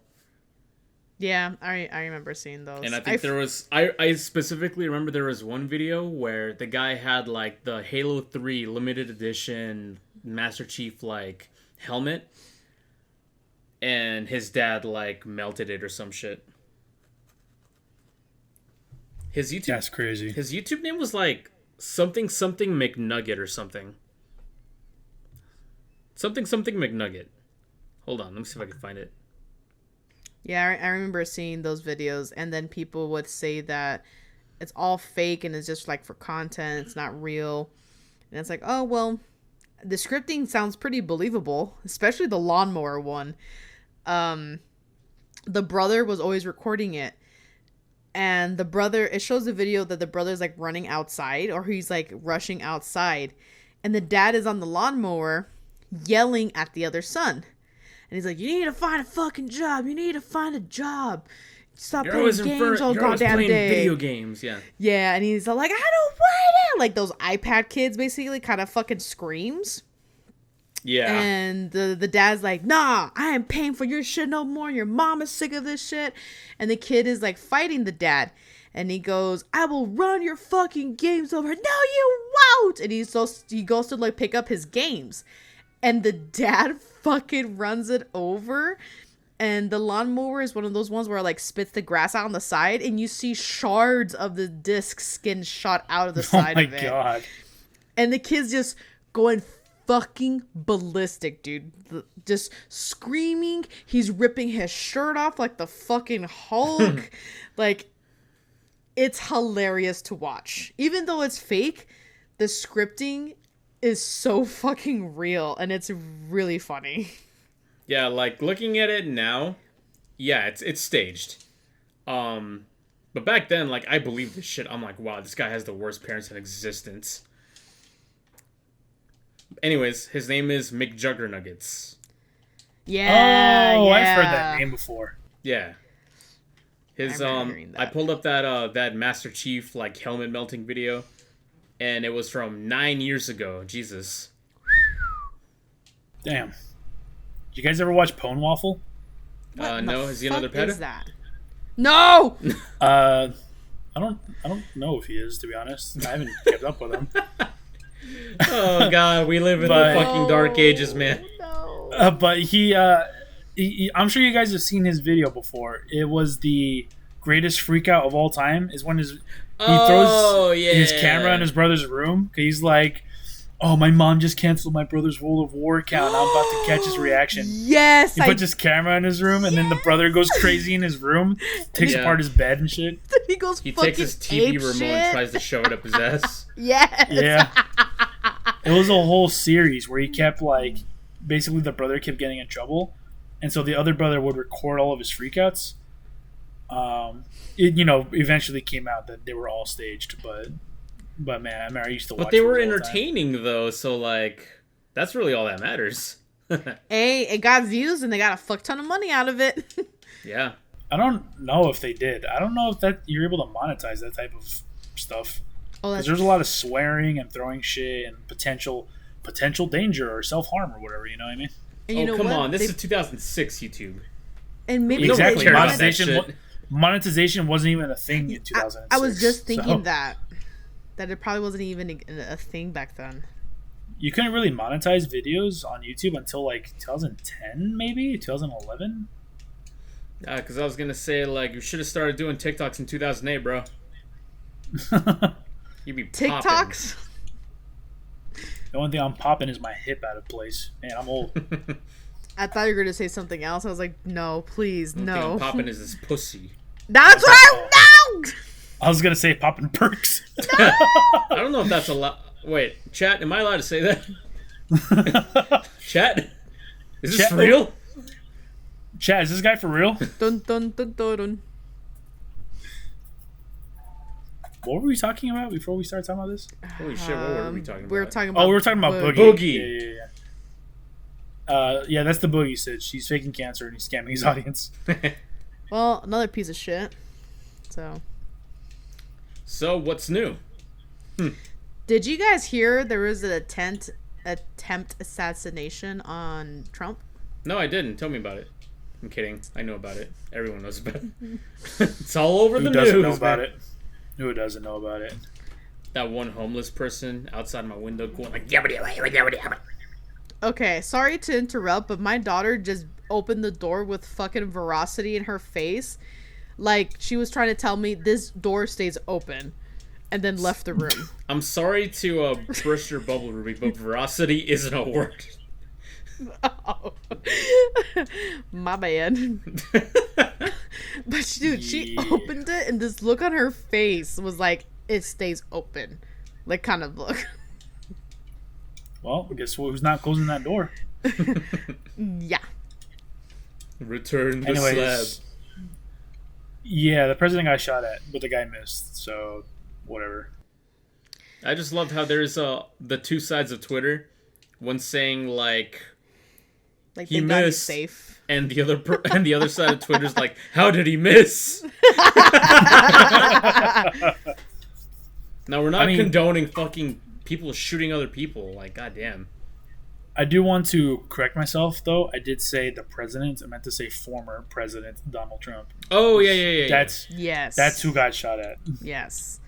Yeah, I remember seeing those. And I think there was I specifically remember there was one video where the guy had like the Halo 3 limited edition Master Chief like helmet, and his dad like melted it or some shit. That's crazy. His YouTube name was like something McNugget or something. Something McNugget. Hold on, let me see if I can find it. Yeah, I remember seeing those videos, and then people would say that it's all fake and it's just like for content, it's not real. And it's like, oh, well, the scripting sounds pretty believable, especially the lawnmower one. The brother was always recording it. And it shows a video that the brother's like running outside, or he's like rushing outside. And the dad is on the lawnmower yelling at the other son. And he's like, you need to find a fucking job. You need to find a job. Stop playing games all goddamn day. Video games, yeah. Yeah, and he's like, I don't want it. Like those iPad kids basically kind of fucking screams. Yeah. And the dad's like, nah, I ain't paying for your shit no more. Your mom is sick of this shit. And the kid is like fighting the dad. And he goes, I will run your fucking games over. No, you won't. And he goes to like pick up his games. And the dad fucking runs it over. And the lawnmower is one of those ones where it like spits the grass out on the side. And you see shards of the disc skin shot out of the side of it. Oh my God. And the kid's just going fucking ballistic, dude. Just screaming. He's ripping his shirt off like the fucking Hulk. Like, it's hilarious to watch. Even though it's fake, the scripting is so fucking real, and it's really funny. Yeah, like looking at it now, yeah, it's staged. But back then, like, I believed this shit. I'm like, wow, this guy has the worst parents in existence. Anyways, his name is McJuggernuggets. Yeah. Oh, yeah. I've heard that name before. Yeah. His I pulled up that Master Chief like helmet melting video, and it was from 9 years ago. Jesus. Damn. Did you guys ever watch Pone Waffle? No. Is he another What pedo? is that? No. I don't know if he is, to be honest. I haven't kept up with him. Oh God, we live in the fucking dark ages, man. No. But he, I'm sure you guys have seen his video before. It was the greatest freak out of all time. Is when he throws his camera in his brother's room. He's like, "Oh, my mom just canceled my brother's World of War account. I'm about to catch his reaction." Yes. He puts his camera in his room, and then the brother goes crazy in his room, takes apart his bed and shit. He takes his TV remote and tries to shove it up his ass. Yes. Yeah. It was a whole series where he kept like basically the brother kept getting in trouble, and so the other brother would record all of his freakouts. It eventually came out that they were all staged, but man, I remember I used to watch. But they were those all the time. entertaining though, so like that's really all that matters. Hey, it got views and they got a fuck ton of money out of it. Yeah. I don't know if they did. I don't know if that you're able to monetize that type of stuff. Oh, Because there's a lot of swearing and throwing shit and potential danger or self harm or whatever. You know what I mean? and you know come what? on, this They- is 2006 YouTube. and maybe Exactly. they care about wanted- that shit. Monetization wasn't even a thing in 2006. I was just thinking so that it probably wasn't even a thing back then. you couldn't really monetize videos on YouTube until like 2010, maybe 2011. Because I was gonna say like you should have started doing TikToks in 2008, bro. You'd be popping. TikToks. The only thing I'm popping is my hip out of place. Man, I'm old. I thought you were gonna say something else. I was like, no, please, The only thing no. I'm popping is this pussy. That's what I know. I was gonna say popping perks. I don't know if that's a lot. Wait, chat, am I allowed to say that? Chat? Is this Chat- real? Chad, is this guy for real? Dun dun dun dun dun. What were we talking about before we started talking about this? Holy shit, what were we talking about? We were talking about. Oh, we were talking about Boogie. Boogie. Yeah, that's the Boogie said. She's faking cancer and he's scamming his audience. Well, another piece of shit. So, So, what's new? did you guys hear there was an attempt assassination on Trump? No, I didn't. Tell me about it. I'm kidding. I know about it. Everyone knows about it. It's all over Who the doesn't news. know about man. it? Who doesn't know about it? That one homeless person outside my window going like, yabba yabba yabba yabba. Okay, sorry to interrupt, but my daughter just opened the door with fucking veracity in her face. Like, she was trying to tell me this door stays open. And then left the room. I'm sorry to burst your bubble, Ruby, but veracity isn't a word. Oh. My bad. But dude, she Yeah. opened it and this look on her face was like, it stays open. Like, kind of look. Well, guess who's not closing that door? Yeah. Return the Anyways, slab. yeah, the president got shot at, but the guy missed. So, whatever. I just loved how there's the two sides of Twitter. One saying like, Like, He they got you missed. safe. and the other side of Twitter's like, how did he miss? Now we're not I mean- condoning fucking people shooting other people. Like, goddamn. I do want to correct myself, though. I did say the president. I meant to say former president Donald Trump. Oh yeah. Yes. That's who got shot at. Yes.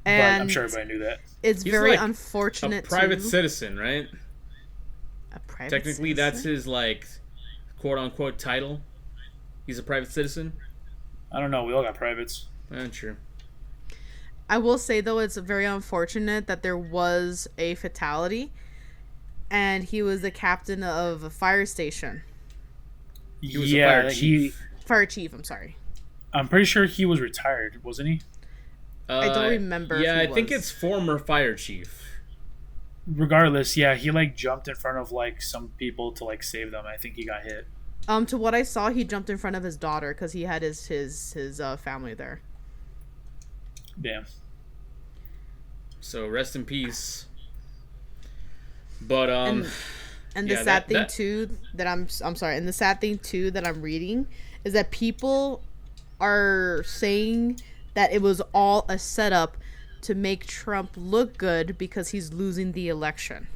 But And I'm sure everybody knew that. it's He's very like unfortunate a private too. citizen, right? A private Technically, citizen? that's his like quote unquote title. He's a private citizen. I don't know. We all got privates. True. I will say though, it's very unfortunate that there was a fatality, and he was the captain of a fire station. He was a fire chief. Fire chief, I'm sorry. I'm pretty sure he was retired, wasn't he? I don't remember if Yeah, he I think was. it's former fire chief. Regardless, yeah, he like jumped in front of like some people to like save them. I think he got hit. To what I saw, he jumped in front of his daughter because he had his family there. Damn. So rest in peace. But And the yeah, sad thing that- too that I'm sorry, and the sad thing too that I'm reading is that people are saying that it was all a setup to make Trump look good because he's losing the election.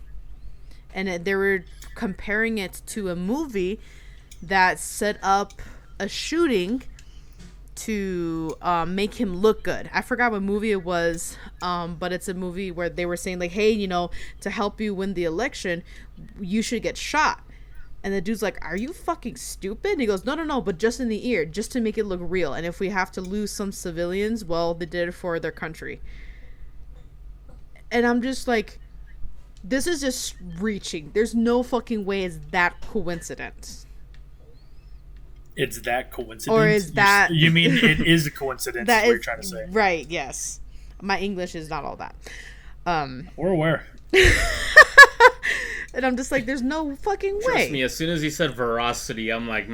And they were comparing it to a movie that set up a shooting to make him look good. I forgot what movie it was, but it's a movie where they were saying like, hey, to help you win the election, you should get shot. And the dude's like, are you fucking stupid? And he goes, no, but just in the ear, just to make it look real. And if we have to lose some civilians, well, they did it for their country. And I'm just like, this is just reaching. There's no fucking way it's that coincidence. It's that coincidence. Or is that- You mean it is a coincidence? That is what is you're trying to say? right. Yes, my English is not all that. We're aware. And I'm just like, there's no fucking way. Trust me, as soon as he said veracity, I'm like,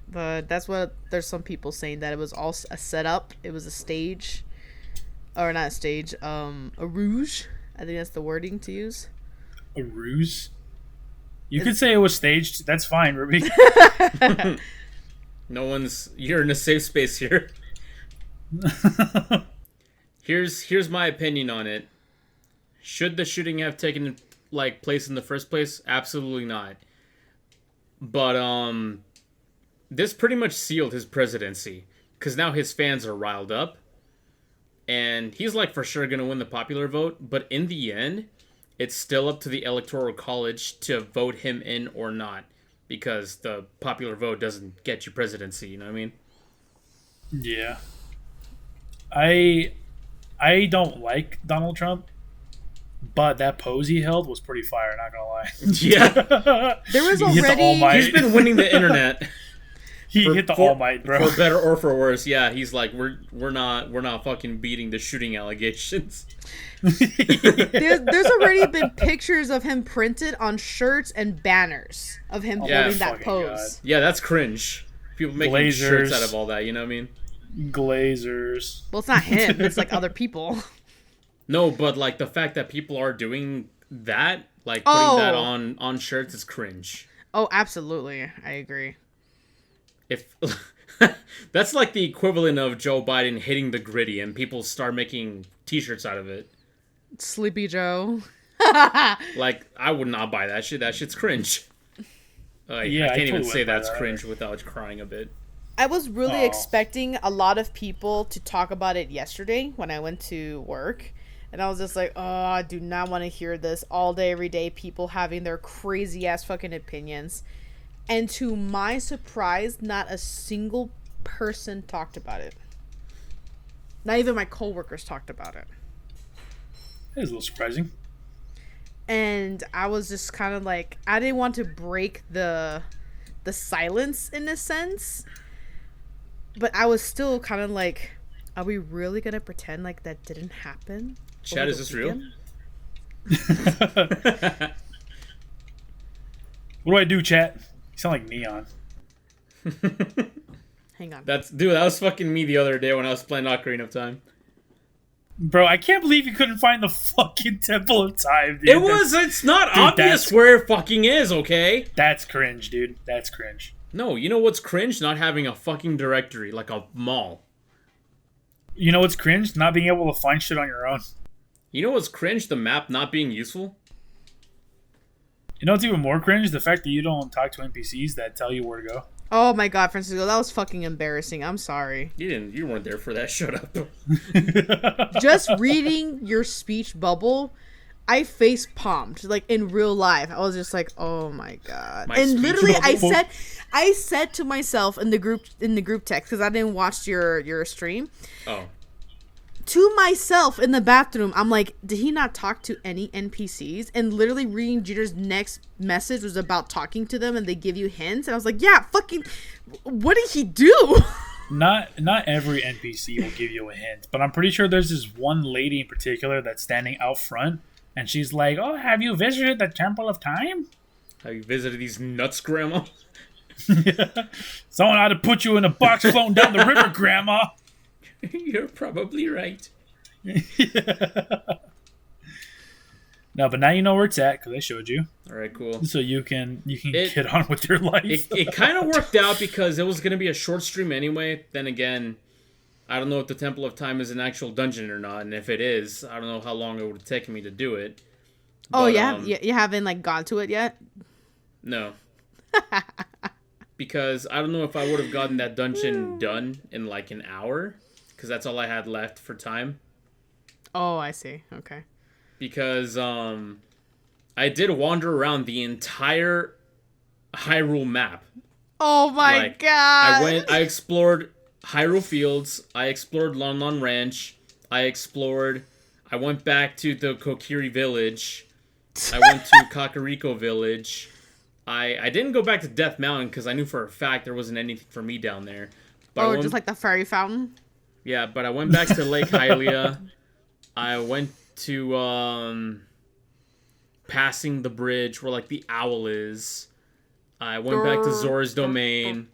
But that's what there's some people saying, that it was all a setup. It was a stage, or not a stage, a rouge. I think that's the wording to use. A ruse? You could say it was staged. That's fine, Ruby. you're in a safe space here. Here's my opinion on it. Should the shooting have taken place in the first place? Absolutely not. But this pretty much sealed his presidency, because now his fans are riled up, and he's for sure gonna win the popular vote. But in the end, it's still up to the Electoral College to vote him in or not, because the popular vote doesn't get you presidency. You know what I mean? Yeah. I don't like Donald Trump, but that pose he held was pretty fire, not gonna lie. Yeah. There was He hit the already. All Might. He's been winning the internet. He hit the All Might, bro. For better or for worse, yeah. He's like, we're not fucking beating the shooting allegations. There's already been pictures of him printed on shirts and banners of him holding that fucking pose. God. Yeah, that's cringe. People making Glazers. shirts out of all that. You know what I mean? Glazers. Well, it's not him. It's other people. No, but the fact that people are doing that, putting Oh. that on shirts, is cringe. Oh, absolutely. I agree. If that's the equivalent of Joe Biden hitting the gritty and people start making T-shirts out of it. Sleepy Joe. I would not buy that shit. That shit's cringe. Yeah, I I can't even totally say wouldn't buy that's that cringe without crying a bit. I was really Oh. expecting a lot of people to talk about it yesterday when I went to work. And I was just like, oh, I do not want to hear this all day, every day. People having their crazy ass fucking opinions. And to my surprise, not a single person talked about it. Not even my coworkers talked about it. That is a little surprising. And I was just kind of like, I didn't want to break the silence in a sense. But I was still kind of like, are we really going to pretend like that didn't happen? Chad, over is the this real? weekend? What do I do, chat? You sound like Neon. Hang on. That was fucking me the other day when I was playing Ocarina of Time. Bro, I can't believe you couldn't find the fucking Temple of Time, dude. It's not Dude, obvious that's- where it fucking is, okay? That's cringe, dude. That's cringe. No, you know what's cringe? Not having a fucking directory, like a mall. You know what's cringe? Not being able to find shit on your own. You know what's cringe? The map not being useful? You know what's even more cringe? The fact that you don't talk to NPCs that tell you where to go. Oh my god, Francisco, that was fucking embarrassing. I'm sorry. You weren't there for that. Shut up. Just reading your speech bubble, I face palmed in real life. I was just like, "Oh my god!" My and speech literally, bubble? I said to myself in the group text, because I didn't watch your stream. Oh. To myself in the bathroom, I'm like, did he not talk to any NPCs? And literally reading Jeter's next message was about talking to them, and they give you hints. And I was like, yeah, fucking, what did he do? Not every NPC will give you a hint, but I'm pretty sure there's this one lady in particular that's standing out front, and she's like, "Oh, have you visited the Temple of Time?" Have you visited these nuts, Grandma? Someone ought to put you in a box floating down the river, Grandma. You're probably right. No, but now you know where it's at because I showed you, All right, cool. so you can get on with your life. It kind of worked out because it was going to be a short stream anyway. Then again, I don't know if the Temple of Time is an actual dungeon or not, and if it is, I don't know how long it would have taken me to do it. Oh, But, yeah? You haven't, gone to it yet? No. Because I don't know if I would have gotten that dungeon done in an hour, because that's all I had left for time. Oh, I see. Okay. Because I did wander around the entire Hyrule map. Oh, my God. I explored Hyrule Fields, I explored Lon Lon Ranch, I went back to the Kokiri Village, I went to Kakariko Village, I didn't go back to Death Mountain because I knew for a fact there wasn't anything for me down there, But I Oh, went, just like the fairy fountain. yeah, but I went back to Lake Hylia. I went to passing the bridge where like the owl is. I went back to Zora's Domain.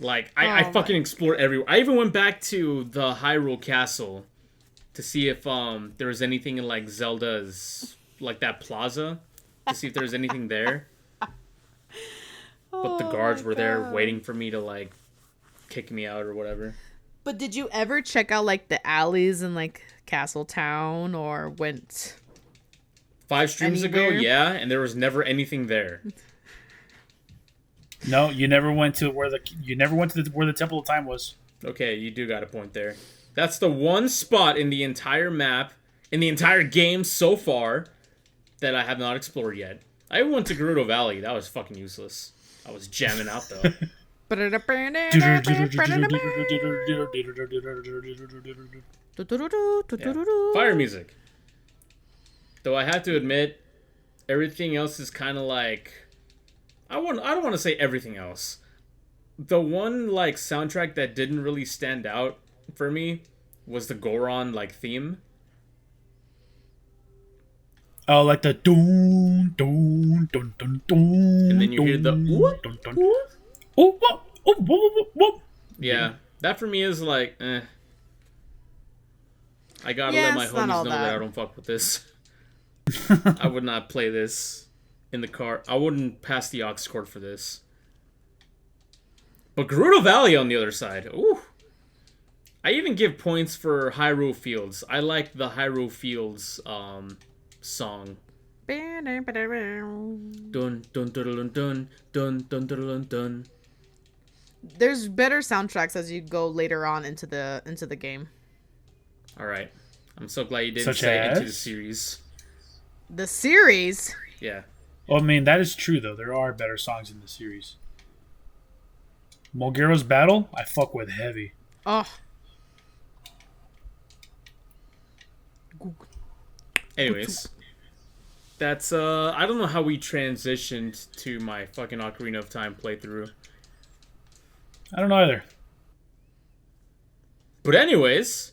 Like I Oh fucking my explored everywhere. I even went back to the Hyrule Castle to see if there was anything in like Zelda's like that plaza to see if there was anything there. But the guards were there waiting for me to like kick me out or whatever. But did you ever check out like the alleys in like Castle Town or went? 5 streams ago, Anywhere? yeah, and there was never anything there. No, you never went to where the where the Temple of Time was. Okay, you do got a point there. That's the one spot in the entire map, in the entire game so far, that I have not explored yet. I went to Gerudo Valley. That was fucking useless. I was jamming out though. Yeah. Fire music. Though I have to admit, everything else is kind of like I don't want to say everything else. The one like soundtrack that didn't really stand out for me was the Goron like theme. Oh, like the doon doon dun dun dun. And then you hear the whoop, dun, dun. whoop. Oh, whoop, oh, whoop, whoop, whoop. Yeah, that for me is like, I gotta Yeah, let my it's not homies all know that. that I don't fuck with this. I would not play this in the car. I wouldn't pass the aux cord for this. But Gerudo Valley on the other side, ooh. I even give points for Hyrule Fields. I like the Hyrule Fields song. Dun dun dun dun dun dun dun dun dun. There's better soundtracks as you go later on into the game. All right, I'm so glad you didn't Such say into the as? series. The series. Yeah. Well, I mean, that is true, though. There are better songs in the series. Mulgira's Battle, I fuck with heavy. Oh, Anyways, that's I don't know how we transitioned to my fucking Ocarina of Time playthrough. I don't know either. But anyways,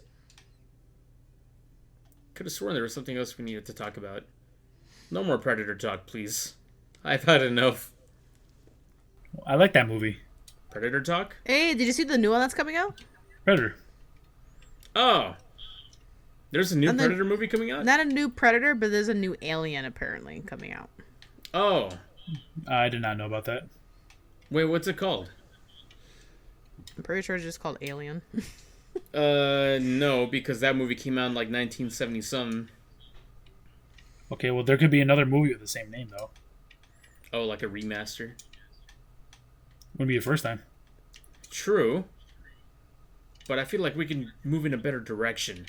could have sworn there was something else we needed to talk about. No more Predator talk, please. I've had enough. I like that movie. Predator talk? hey, did you see the new one that's coming out? Predator. Oh. There's a new And then- Predator movie coming out? Not a new Predator, but there's a new Alien apparently coming out. Oh. I did not know about that. Wait, what's it called? I'm pretty sure it's just called Alien. No, because that movie came out in like 1970 something. Okay, well, there could be another movie with the same name, though. Oh, like a remaster? Wouldn't be the first time. True. But I feel like we can move in a better direction.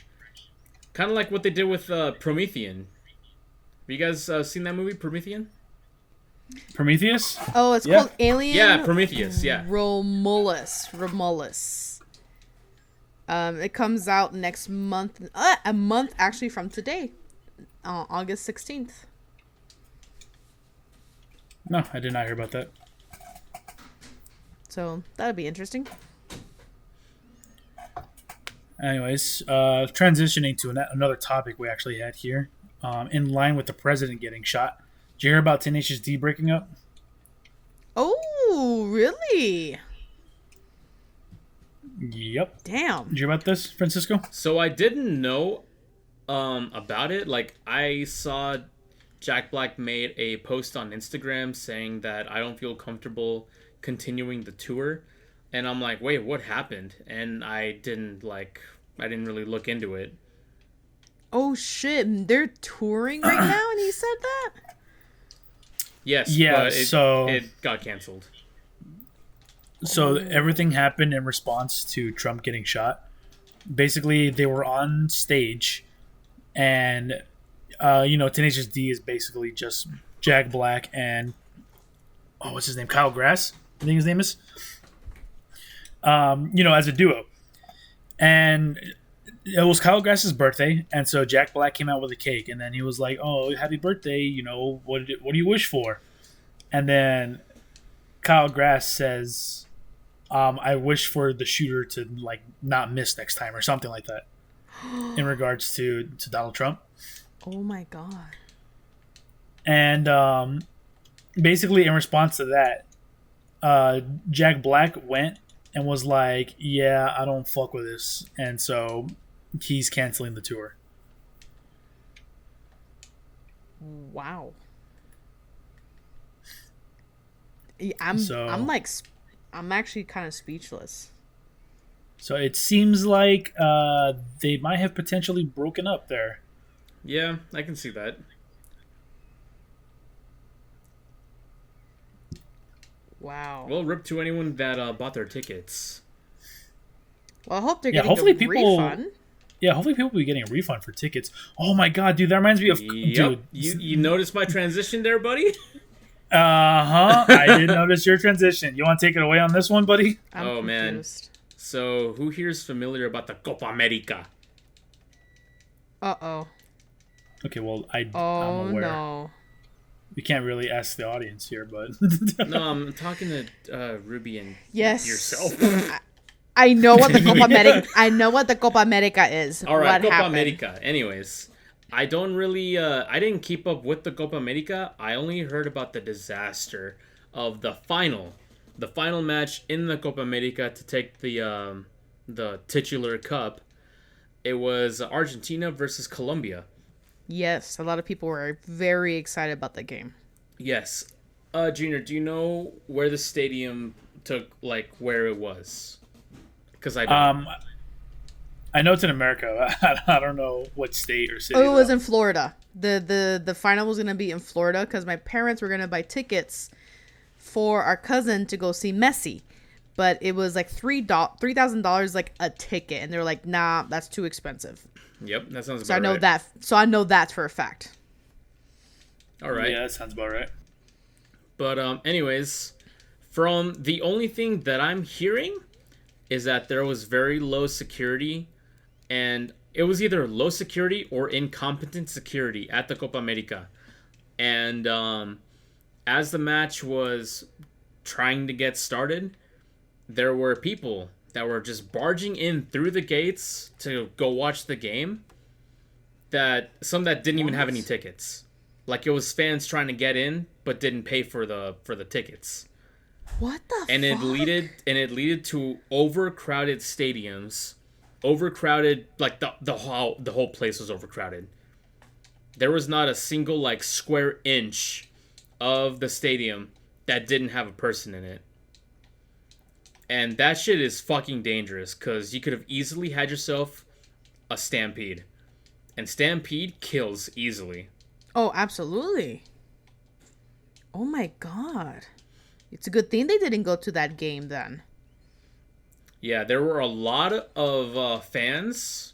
Kind of like what they did with Promethean. Have you guys seen that movie, Promethean? Prometheus? Oh, it's Yeah. called Alien. Yeah, Prometheus, yeah. Romulus. It comes out next month. A month actually from today, August 16th. No, I did not hear about that. So that'll be interesting. Anyways, transitioning to another topic we actually had here, in line with the president getting shot. Did you hear about Tenacious D breaking up? Oh, really? Yep. Damn. Did you hear about this, Francisco? So I didn't know about it. Like, I saw Jack Black made a post on Instagram saying that I don't feel comfortable continuing the tour. And I'm like, wait, what happened? And I didn't really look into it. Oh shit, they're touring right now, and he said that. Yes, Yeah, but so- it got canceled. So everything happened in response to Trump getting shot. Basically, they were on stage, and Tenacious D is basically just Jack Black and what's his name? Kyle Grass, I think his name is. As a duo, and it was Kyle Grass's birthday, and so Jack Black came out with a cake, and then he was like, "Oh, happy birthday! What do you wish for?" And then Kyle Grass says, I wish for the shooter to like not miss next time or something like that. In regards to Donald Trump. Oh my god. And basically in response to that, Jack Black went and was like, yeah, I don't fuck with this. And so he's canceling the tour. Wow. So- I'm actually kind of speechless. So it seems like they might have potentially broken up there. Yeah, I can see that. Wow. Well, rip to anyone that bought their tickets. Well, I hope they're Yeah, getting hopefully a people- refund. Yeah, hopefully people will be getting a refund for tickets. Oh my god, dude, that reminds me of Yep. dude. You noticed my transition there, buddy? I did notice your transition. You want to take it away on this one, buddy? I'm Oh, man. confused. So, who here is familiar about the Copa America? Uh-oh. Okay, well, I'm Oh, aware. no. We can't really ask the audience here, but No, I'm talking to Ruby and Yes. yourself. I know what the Copa America. I know what the Copa America is. All right, what Copa happened? America. Anyways, I don't really, I didn't keep up with the Copa America. I only heard about the disaster of the final match in the Copa America to take the titular cup. It was Argentina versus Colombia. Yes, a lot of people were very excited about the game. Yes. Junior, do you know where the stadium took, like, where it was? Because I don't. I know it's in America. I don't know what state or city. Oh, it was though. in Florida. The final was gonna be in Florida because my parents were gonna buy tickets for our cousin to go see Messi, but it was like $3,000 like a ticket, and they were like, "Nah, that's too expensive." Yep, that sounds about So I know right. that. So I know that for a fact. All right. Yeah, that sounds about right. But anyways, from the only thing that I'm hearing is that there was very low security, and it was either low security or incompetent security at the Copa America. And as the match was trying to get started, there were people that were just barging in through the gates to go watch the game. Some that didn't even have any tickets. Like it was fans trying to get in but didn't pay for the tickets. What the? And fuck? it leaded to overcrowded stadiums. Overcrowded, like the whole place was overcrowded. There was not a single like square inch of the stadium that didn't have a person in it. And that shit is fucking dangerous because you could have easily had yourself a stampede. And stampede kills easily. Oh, absolutely. Oh my god. It's a good thing they didn't go to that game then. Yeah, there were a lot of fans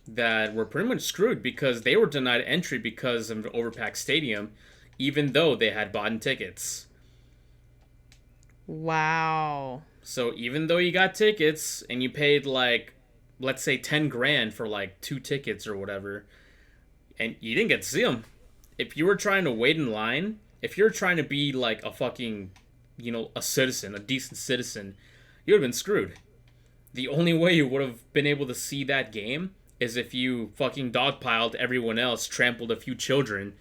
that were pretty much screwed because they were denied entry because of the overpacked stadium, even though they had bought tickets. Wow. So even though you got tickets and you paid like, let's say 10 grand for like 2 tickets or whatever, and you didn't get to see them. If you were trying to wait in line, if you're trying to be like a fucking, a citizen, a decent citizen, you would have been screwed. The only way you would have been able to see that game is if you fucking dogpiled everyone else, trampled a few children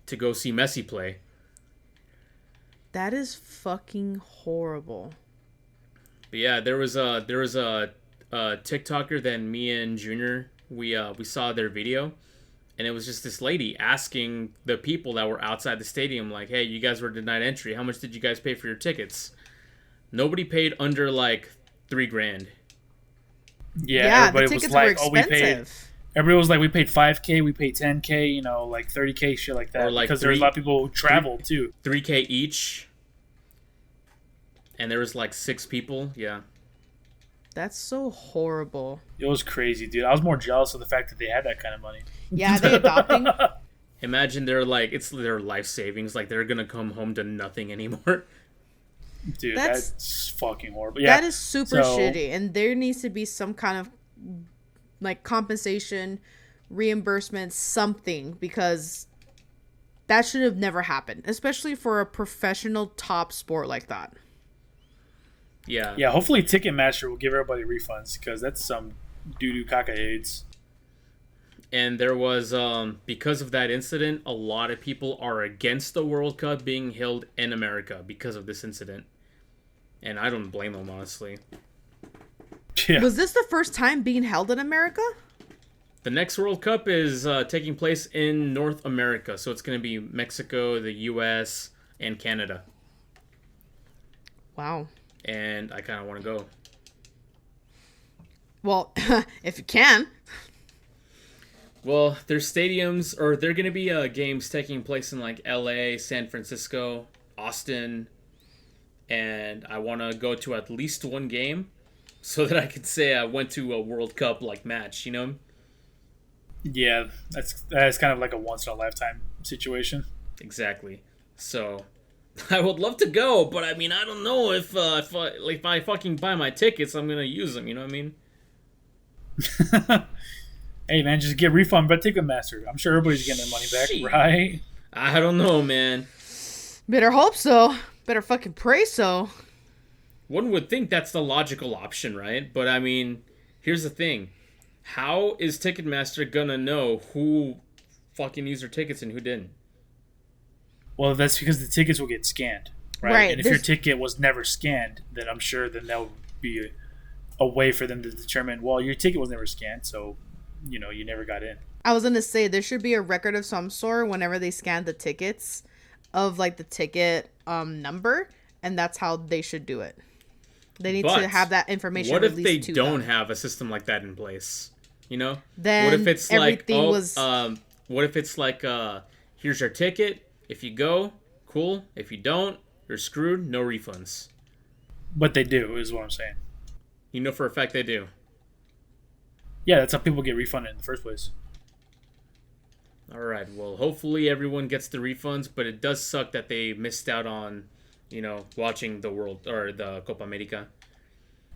to go see Messi play. That is fucking horrible. But yeah, there was a TikToker that me and Junior we saw their video, and it was just this lady asking the people that were outside the stadium like, "Hey, you guys were denied entry. How much did you guys pay for your tickets?" Nobody paid under like $3,000. Yeah, the everybody tickets was like, were "Oh, we paid." expensive. Everybody was like, "We paid $5K, we paid $10K, like $30K, shit like that." Or like because there was a lot of people who traveled too. $3K each, and there was like 6 people. Yeah. That's so horrible. It was crazy, dude. I was more jealous of the fact that they had that kind of money. Yeah, are they adopting? Imagine it's their life savings. Like they're gonna come home to nothing anymore. Dude, That's- that's fucking horrible. Yeah, That is super so- shitty, and there needs to be some kind of like compensation, reimbursement, something, because that should have never happened, especially for a professional top sport like that. Yeah. Yeah, hopefully Ticketmaster will give everybody refunds because that's some doo-doo caca AIDS. And there was because of that incident, a lot of people are against the World Cup being held in America because of this incident. And I don't blame them, honestly. Yeah. Was this the first time being held in America? The next World Cup is taking place in North America, so it's going to be Mexico, the U.S., and Canada. Wow. And I kind of want to go. Well, if you can. Well, there's stadiums, or there are going to be games taking place in like L.A., San Francisco, Austin, and I want to go to at least one game so that I could say I went to a World Cup like match, you know? Yeah, that's kind of like a once in a lifetime situation. Exactly. So I would love to go, but I mean, I don't know if I fucking buy my tickets, I'm gonna use them. You know what I mean? Hey man, just get a refund by Ticketmaster. I'm sure everybody's getting their money back, Shit. right? I don't know, man. Better hope so. Better fucking pray so. One would think that's the logical option, right? But I mean, here's the thing: how is Ticketmaster gonna know who fucking used their tickets and who didn't? Well, that's because the tickets will get scanned, right? Right, And if your ticket was never scanned, then I'm sure then that would be a way for them to determine, well, your ticket was never scanned, so, you know, you never got in. I was gonna say there should be a record of some sort whenever they scan the tickets of like the ticket number, and that's how they should do it. They need But to have that information. What if they released to don't them. have a system like that in place? You know? Then what if it's like, everything was- what if it's like, here's your ticket. If you go, cool. If you don't, you're screwed. No refunds. But they do, is what I'm saying. You know for a fact they do. Yeah, that's how people get refunded in the first place. All right. Well, hopefully everyone gets the refunds, but it does suck that they missed out on, you know, watching the World or the Copa America.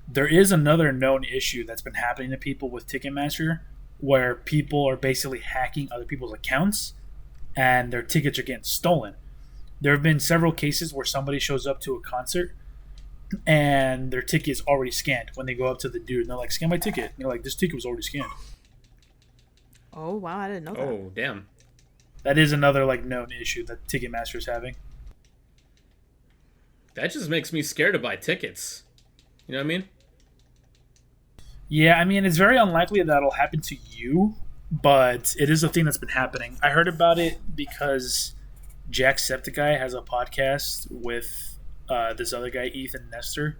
There is another known issue that's been happening to people with Ticketmaster where people are basically hacking other people's accounts and their tickets are getting stolen. There have been several cases where somebody shows up to a concert and their ticket is already scanned when they go up to the dude and they're like, scan my ticket. And they're like, this ticket was already scanned. Oh wow, I didn't know that. Oh, damn. That is another like known issue that Ticketmaster is having. That just makes me scared to buy tickets. You know what I mean? Yeah, I mean, it's very unlikely that'll happen to you, but it is a thing that's been happening. I heard about it because Jacksepticeye has a podcast with this other guy, Ethan Nestor,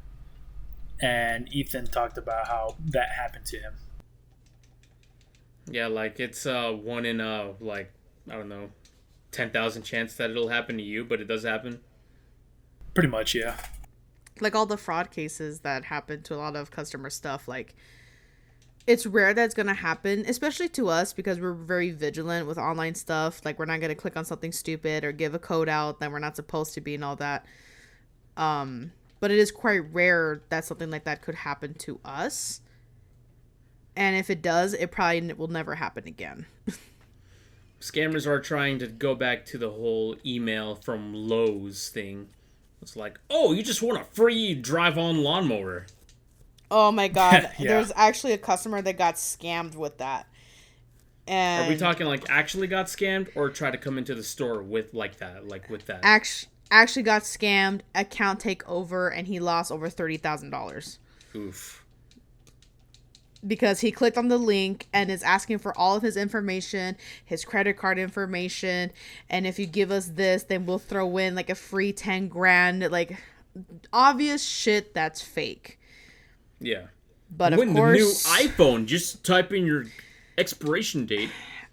and Ethan talked about how that happened to him. Yeah, like it's one in like I don't know, 10,000 chance that it'll happen to you, but it does happen. Pretty much, yeah. Like all the fraud cases that happen to a lot of customer stuff, like it's rare that it's gonna happen, especially to us because we're very vigilant with online stuff. Like we're not gonna click on something stupid or give a code out that we're not supposed to be and all that. But it is quite rare that something like that could happen to us. And if it does, it probably will never happen again. Scammers are trying to go back to the whole email from Lowe's thing. It's like, oh, you just want a free drive-on lawnmower. Oh my god. Yeah. There's actually a customer that got scammed with that. And Are we talking like actually got scammed or try to come into the store with like that, like with that? actually got scammed, account takeover, and he lost over $30,000. Oof. Because he clicked on the link and is asking for all of his information, his credit card information, and if you give us this, then we'll throw in like a free 10 grand, like obvious shit that's fake. Yeah. But Win of course, the new iPhone. Just type in your expiration date.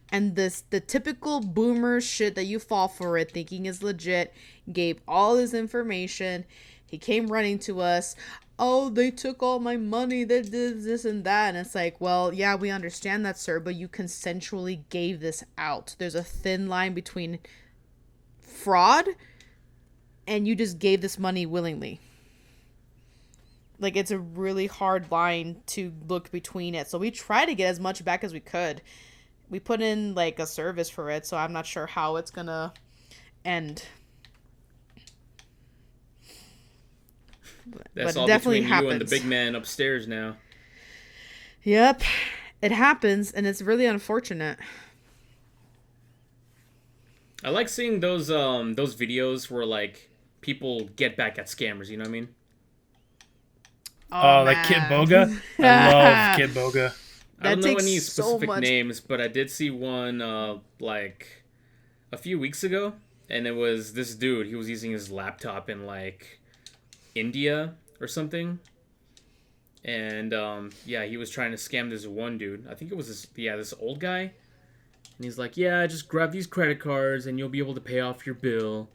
and the typical boomer shit that you fall for it thinking is legit, gave all his information. He came running to us. Oh, they took all my money. They did this and that. And it's like, well, yeah, we understand that, sir, but you consensually gave this out. There's a thin line between fraud and you just gave this money willingly. Like, it's a really hard line to look between it. So we try to get as much back as we could. We put in, like, a service for it, so I'm not sure how it's gonna end. That's but it all definitely between happens. you and the big man upstairs now. Yep, it happens, and it's really unfortunate. I like seeing those videos where like people get back at scammers. You know what I mean? Oh, like Kit Boga. I love Kit Boga. I don't know takes any so specific much- names, but I did see one like a few weeks ago, and it was this dude. He was using his laptop in like India or something, and yeah, he was trying to scam this one dude. I think it was this old guy, and he's like, yeah, just grab these credit cards and you'll be able to pay off your bill.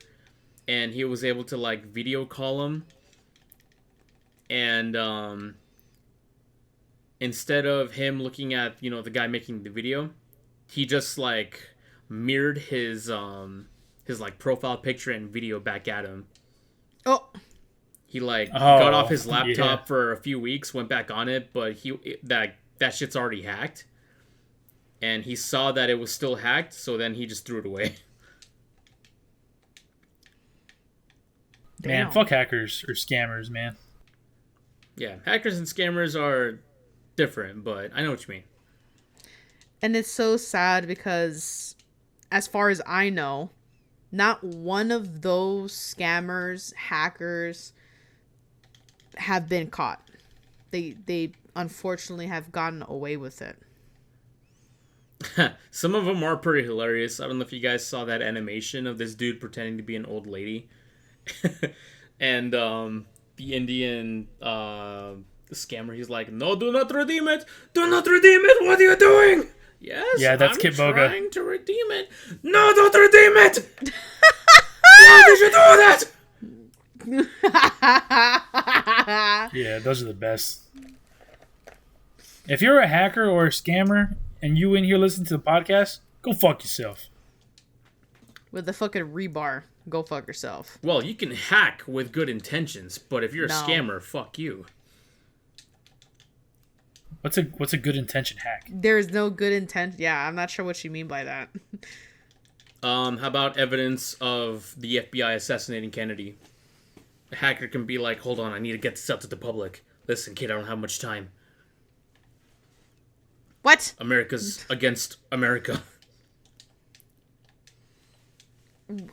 And he was able to like video call him, and instead of him looking at, you know, the guy making the video, he just like mirrored his like profile picture and video back at him. Oh, He like Oh, got off his laptop yeah. for a few weeks, went back on it, but that shit's already hacked. And he saw that it was still hacked, so then he just threw it away. Man, damn. fuck hackers or scammers, man. Yeah, hackers and scammers are different, but I know what you mean. And it's so sad because, as far as I know, not one of those scammers, hackers, have been caught. They unfortunately have gotten away with it. Some of them are pretty hilarious. I don't know if you guys saw that animation of this dude pretending to be an old lady. And the Indian scammer, he's like, no, do not redeem it! Do not redeem it! What are you doing? Yes, Yeah, that's I'm Kit Boga. trying to redeem it. No, don't redeem it! Why did you do that? Yeah, those are the best. If you're a hacker or a scammer and you in here listening to the podcast, go fuck yourself. With the fucking rebar. Go fuck yourself. Well, you can hack with good intentions, but if you're a No. scammer, fuck you. What's a good intention hack? There's no good intent. Yeah, I'm not sure what you mean by that. How about evidence of the FBI assassinating Kennedy? A hacker can be like, hold on, I need to get this out to the public. Listen, kid, I don't have much time. What? America's against America.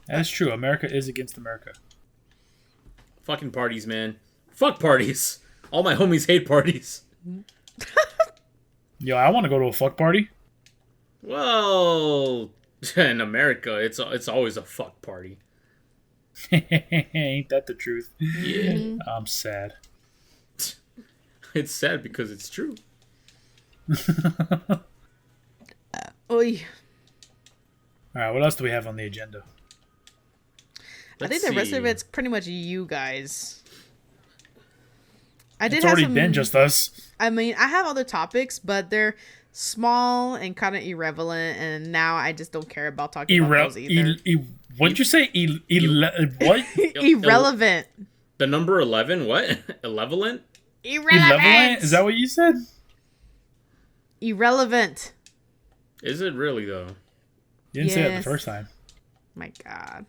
That's true. America is against America. Fucking parties, man. Fuck parties. All my homies hate parties. Yo, I want to go to a fuck party. Well, in America, it's always a fuck party. Ain't that the truth? Yeah. I'm sad. It's sad because it's true. Oy. All right, what else do we have on the agenda? I think the rest of it's pretty much you guys. I did It's have already some, been just us. I mean, I have other topics, but they're small and kind of irrelevant, and now I just don't care about talking about those either. What'd you say? What? Irrelevant. The number 11, what? Irrelevant? Irrelevant? Is that what you said? Irrelevant. Is it really, though? You didn't say it the Yes. first time. My God.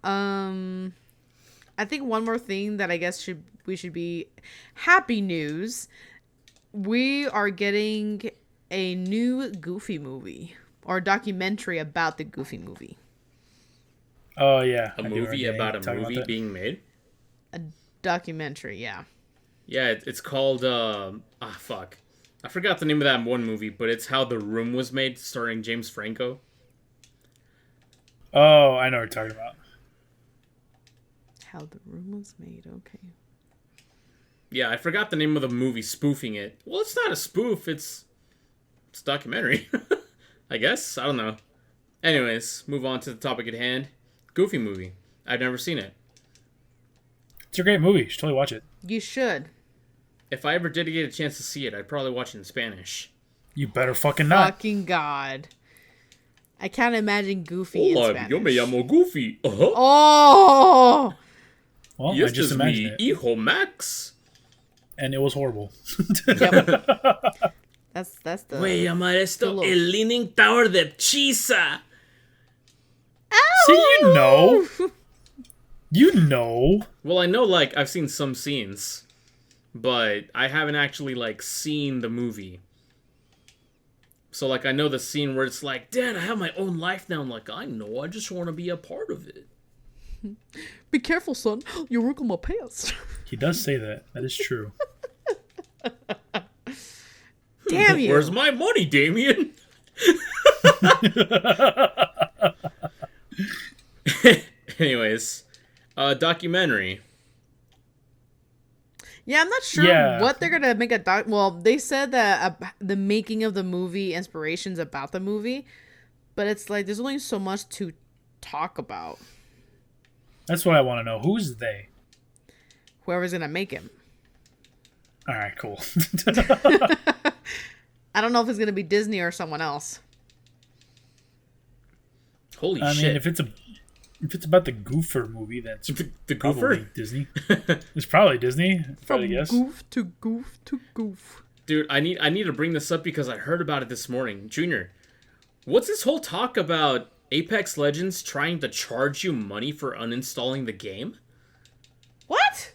I think one more thing that I guess we should be happy news. We are getting a new Goofy movie or documentary about the Goofy movie. Oh yeah, A I do movie remember about a talking movie that. being made? Documentary, yeah. Yeah, it's called, fuck. I forgot the name of that one movie, but it's How the Room Was Made, starring James Franco. Oh, I know what you're talking about. How the Room Was Made, okay. Yeah, I forgot the name of the movie spoofing it. Well, it's not a spoof, it's a documentary. I guess? I don't know. Anyways, move on to the topic at hand. Goofy movie. I've never seen it. It's a great movie. You should totally watch it. You should. If I ever did get a chance to see it, I'd probably watch it in Spanish. You better fucking not. Fucking God. I can't imagine Goofy in Hola, Spanish. yo me llamo Goofy. Uh-huh. Oh! Well, Y I este just es imagined mi it, hijo Max. and it was horrible. Yep. That's the... Voy a llamar esto Hello. el Leaning Tower de Pisa. See, you know. You know. Well, I know, like, I've seen some scenes, but I haven't actually, like, seen the movie. So, like, I know the scene where it's like, Dad, I have my own life now. I'm like, I know, I just want to be a part of it. Be careful, son. You'll wrinkle my pants. He does say that. That is true. Damn you. Where's my money, Damien? Anyways, documentary. Yeah, I'm not sure Yeah. what they're gonna make a doc. Well, they said that the making of the movie, inspirations about the movie, but it's like there's only so much to talk about. That's what I want to know. Who's they? Whoever's gonna make him. All right, cool. I don't know if it's gonna be Disney or someone else. Holy I shit. mean, if it's about the Goofer movie, that's the probably goofer? Disney. It's probably Disney. I'd From guess. goof to goof to goof. Dude, I need to bring this up because I heard about it this morning. Junior, what's this whole talk about Apex Legends trying to charge you money for uninstalling the game? What?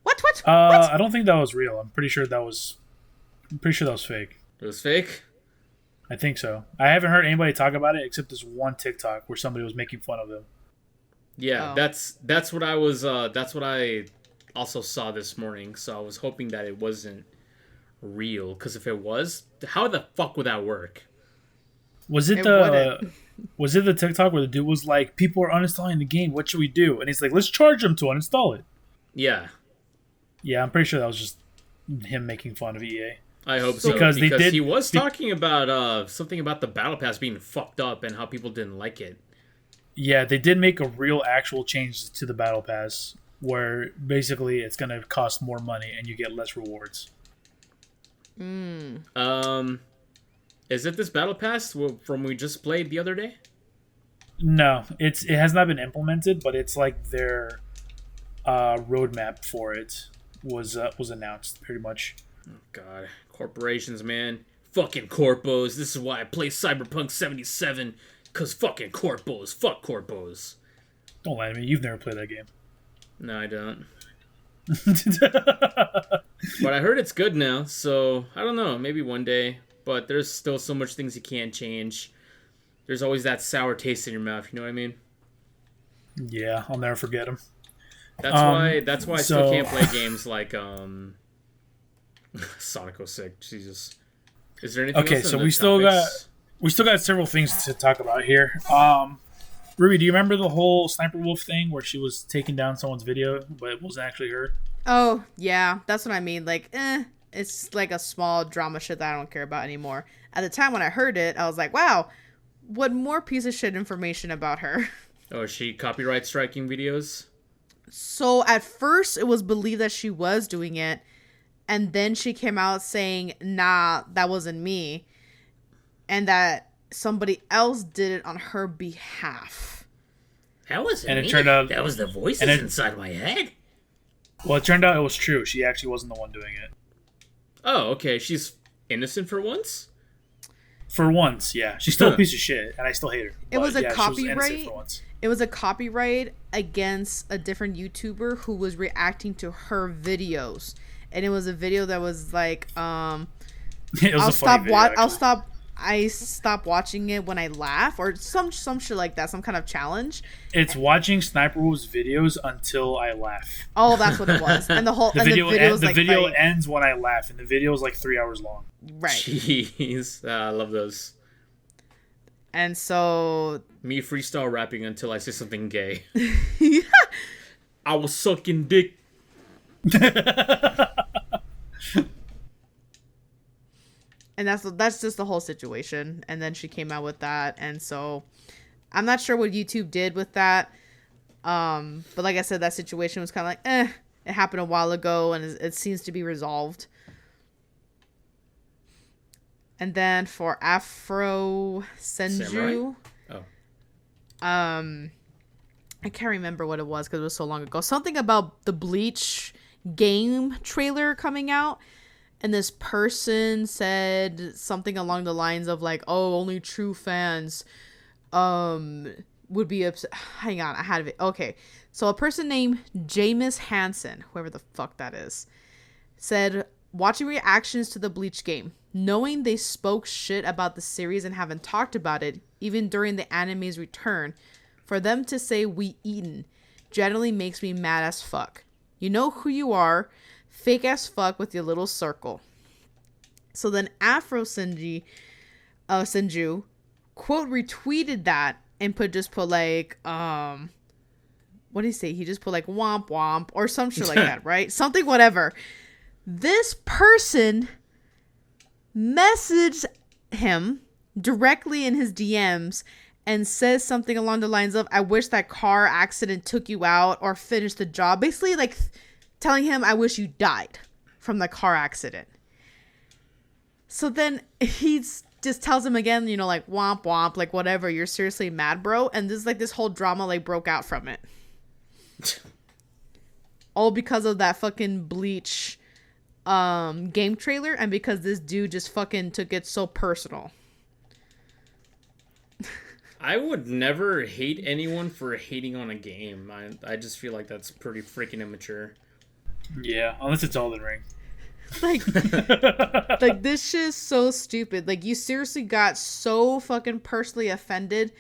What? What? I don't think that was real. I'm pretty sure that was fake. It was fake? I think so. I haven't heard anybody talk about it except this one TikTok where somebody was making fun of them. Yeah, Oh. that's what I was that's what I also saw this morning. So I was hoping that it wasn't real, because if it was, how the fuck would that work? Was it It the wouldn't. was it the TikTok where the dude was like, "People are uninstalling the game. What should we do?" And he's like, "Let's charge them to uninstall it." Yeah, Yeah, I'm pretty sure that was just him making fun of EA. I hope so, Because because they did- he was talking about something about the battle pass being fucked up and how people didn't like it. Yeah, they did make a real actual change to the battle pass where basically it's going to cost more money and you get less rewards. Is it this battle pass from we just played the other day? No, it has not been implemented, but it's like their roadmap for it was announced pretty much. God, corporations, man. Fucking corpos. This is why I play Cyberpunk 77. Cause fucking corpos. Fuck corpos. Don't lie to me, you've never played that game. No, I don't. But I heard it's good now, so I don't know. Maybe one day. But there's still so much things you can't change. There's always that sour taste in your mouth. You know what I mean? Yeah, I'll never forget him. That's why I still so- can't play games like Sonic 06. Jesus. Is there anything Okay, else in so the we still topics? got several things to talk about here. Ruby, do you remember the whole Sniper Wolf thing where she was taking down someone's video, but it wasn't actually her? Oh, yeah, that's what I mean. Like, it's like a small drama shit that I don't care about anymore. At the time when I heard it, I was like, wow, what more piece of shit information about her? Oh, is she copyright striking videos? So at first it was believed that she was doing it, and then she came out saying, nah, that wasn't me, and that somebody else did it on her behalf. That wasn't And it me. turned out- that was the voices and it- inside my head. Well, it turned out it was true. She actually wasn't the one doing it. Oh, okay. She's innocent for once? For once, yeah. She's still a piece of shit, and I still hate her. It was But, a yeah, she was innocent copyright? for once. It was a copyright against a different YouTuber who was reacting to her videos. And it was a video that was like, It was I'll a funny stop video, actually. I stop watching it when I laugh, or some shit like that, some kind of challenge. It's watching Sniper Wolf's videos until I laugh. Oh, that's what it was. And the whole The and video, the video was the like video fighting. ends when I laugh, and the video is like 3 hours long. Right. Jeez. I love those. And so Me freestyle rapping until I say something gay. I was sucking dick. and that's just the whole situation. And then she came out with that, and so I'm not sure what YouTube did with that. But like I said, that situation was kind of like, it happened a while ago, and it seems to be resolved. And then for Afro Senju, Samurai? Oh. I can't remember what it was because it was so long ago. Something about the Bleach game trailer coming out, and this person said something along the lines of like, "Oh, only true fans would be upset. Hang on, I had it. Okay, so a person named Jameis Hansen, whoever the fuck that is, said watching reactions to the Bleach game, knowing they spoke shit about the series and haven't talked about it even during the anime's return, for them to say we eaten generally makes me mad as fuck. You know who you are, fake as fuck with your little circle. So then Afro Senju quote retweeted that and put like what did he say? He just put like womp womp or some shit like that, right? Something whatever. This person messaged him directly in his DMs and says something along the lines of, I wish that car accident took you out or finished the job. Basically like telling him, I wish you died from the car accident. So then he's just tells him again, you know, like womp womp, like whatever, you're seriously mad, bro. And this is like this whole drama like broke out from it. All because of that fucking Bleach game trailer, and because this dude just fucking took it so personal. I would never hate anyone for hating on a game. I just feel like that's pretty freaking immature. Yeah, unless it's Elden Ring. Like this shit is so stupid. Like, you seriously got so fucking personally offended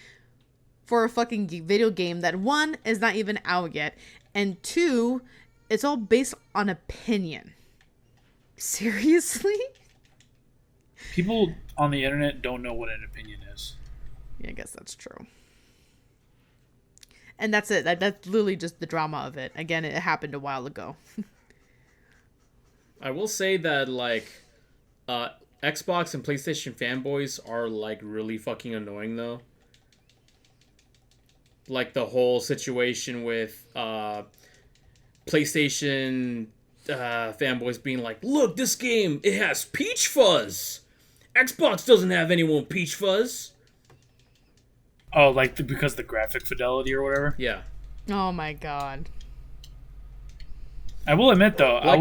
for a fucking video game that, one, is not even out yet, and two, it's all based on opinion. Seriously? People on the internet don't know what an opinion is. Yeah, I guess that's true. And that's it. That's literally just the drama of it. Again, it happened a while ago. I will say that, like, Xbox and PlayStation fanboys are, like, really fucking annoying, though. Like, the whole situation with PlayStation fanboys being like, look, this game, it has Peach Fuzz! Xbox doesn't have anyone Peach Fuzz! Oh, like because the graphic fidelity or whatever? Yeah. Oh my god. I will admit, though, Like,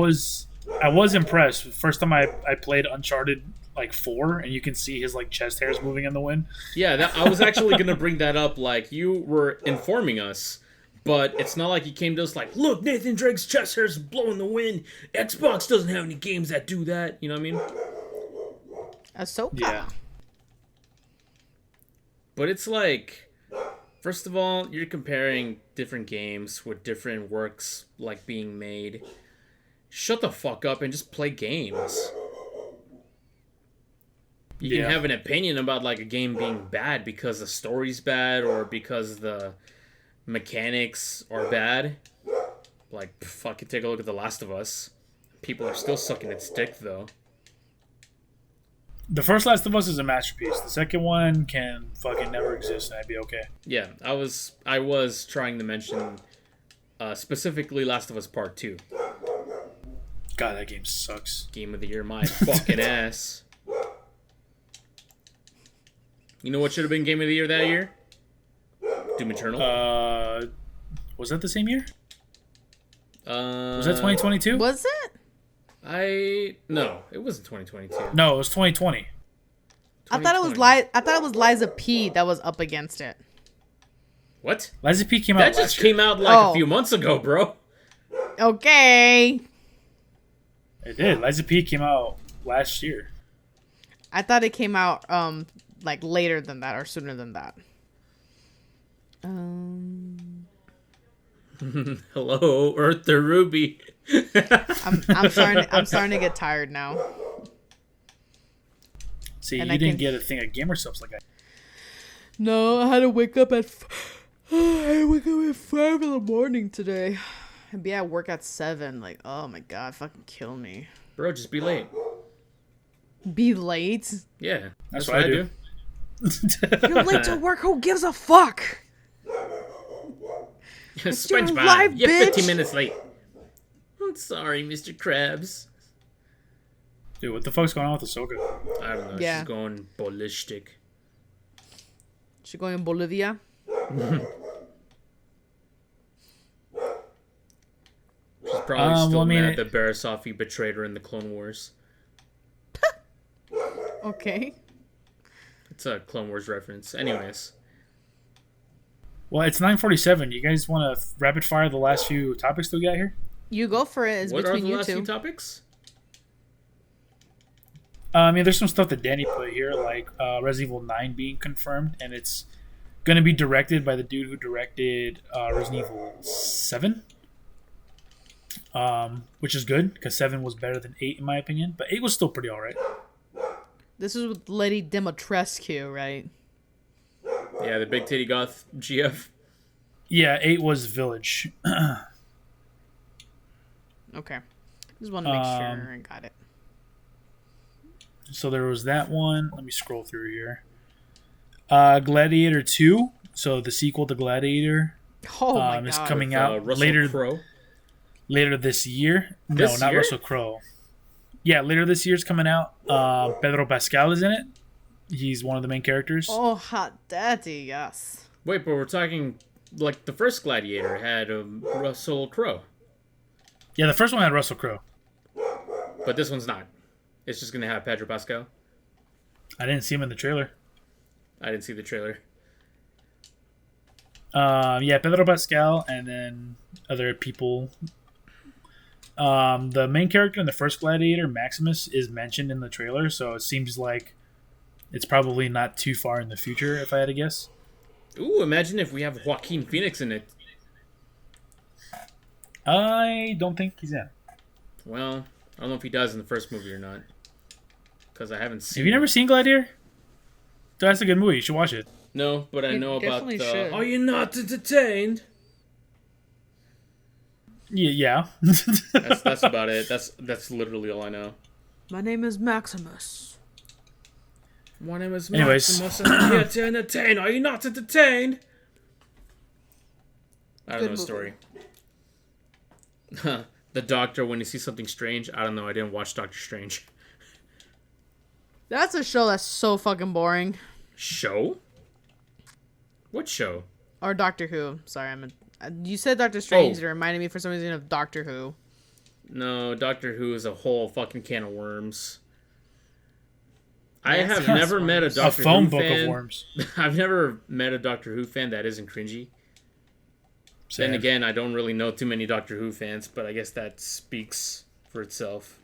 I was impressed. First time I played Uncharted like 4, and you can see his like chest hairs moving in the wind. Yeah, I was actually gonna bring that up. Like, you were informing us, but it's not like you came to us like, look, Nathan Drake's chest hairs blow in the wind. Xbox doesn't have any games that do that. You know what I mean? Ahsoka. Yeah. But it's like, first of all, you're comparing different games with different works like being made. Shut the fuck up and just play games. You can have an opinion about like a game being bad because the story's bad or because the mechanics are bad. Like, fucking take a look at The Last of Us. People are still sucking its dick, though. The first Last of Us is a masterpiece. The second one can fucking never exist, and I'd be okay. Yeah, I was trying to mention specifically Last of Us Part 2. God, that game sucks. Game of the year, my fucking ass. You know what should have been Game of the Year that year? Doom Eternal. Was that the same year? Was that Was 2022? Was it? No, it wasn't 2022. No, it was 2020. I thought it was 2020. I thought it was Liza P that was up against it. What? Liza P came out That last just year. came out like Oh. a few months ago, bro. Okay. It did. Liza P came out last year. I thought it came out like later than that or sooner than that. Hello, Earth to Ruby. I'm starting to get tired now. See, And you I didn't can- get a thing of gamer subs like I. No, I had to wake up at I had to wake up at 5 in the morning today. And be at work at 7. Like, oh my god, fucking kill me. Bro, just be late. Be late? Yeah, That's what I do. You're late to work, who gives a fuck? SpongeBob, life, you're 15 bitch. minutes late. I'm sorry, Mr. Krabs. Dude, what the fuck's going on with Ahsoka? I don't know. Yeah. She's going ballistic. She going in Bolivia? She's probably still well, I mean, mad that Barasafi betrayed her in the Clone Wars. Okay. It's a Clone Wars reference. Anyways. Well, it's 9:47. You guys want to rapid fire the last few topics that we got here? You go for it. It's What are between the you last few two. topics? I mean, there's some stuff that Danny put here, like Resident Evil 9 being confirmed, and it's going to be directed by the dude who directed Resident Evil 7. Which is good, because 7 was better than 8, in my opinion. But 8 was still pretty alright. This is with Lady Dimitrescu, right? Yeah, the big titty goth GF. Yeah, 8 was Village. Okay. Just want to make sure I got it. So there was that one. Let me scroll through here. Gladiator 2, so the sequel to Gladiator, Oh my is god. coming out Russell Crowe. later this year. This no, not year? Russell Crowe. Yeah, later this year is coming out. Pedro Pascal is in it. He's one of the main characters. Oh, hot daddy, yes. Wait, but we're talking like the first Gladiator had Russell Crowe, Yeah, the first one had Russell Crowe. but this one's not. It's just gonna have Pedro Pascal. I didn't see him in the trailer. I didn't see the trailer. Yeah, Pedro Pascal and then other people. The main character in the first Gladiator, Maximus, is mentioned in the trailer, so it seems like it's probably not too far in the future, if I had to guess. Ooh, imagine if we have Joaquin Phoenix in it. I don't think he's in. Well, I don't know if he does in the first movie or not, because I haven't seen. Have you never seen Gladiator? That's a good movie. You should watch it. No, but I You know about definitely the. should. Are you not entertained? Yeah. That's about it. That's literally all I know. My name is Maximus. My name is Anyways. Maximus, and I'm here to entertain. Are you not entertained? I don't Good know the story. The Doctor, when he sees something strange, I don't know. I didn't watch Doctor Strange. That's a show that's so fucking boring. Show? What show? Or Doctor Who. Sorry, you said Doctor Strange. Oh. It reminded me for some reason of Doctor Who. No, Doctor Who is a whole fucking can of worms. I Yes, have yes, never met a worms. Doctor A phone Who book fan. of worms. I've never met a Doctor Who fan that isn't cringy. Then Same. again, I don't really know too many Doctor Who fans, but I guess that speaks for itself.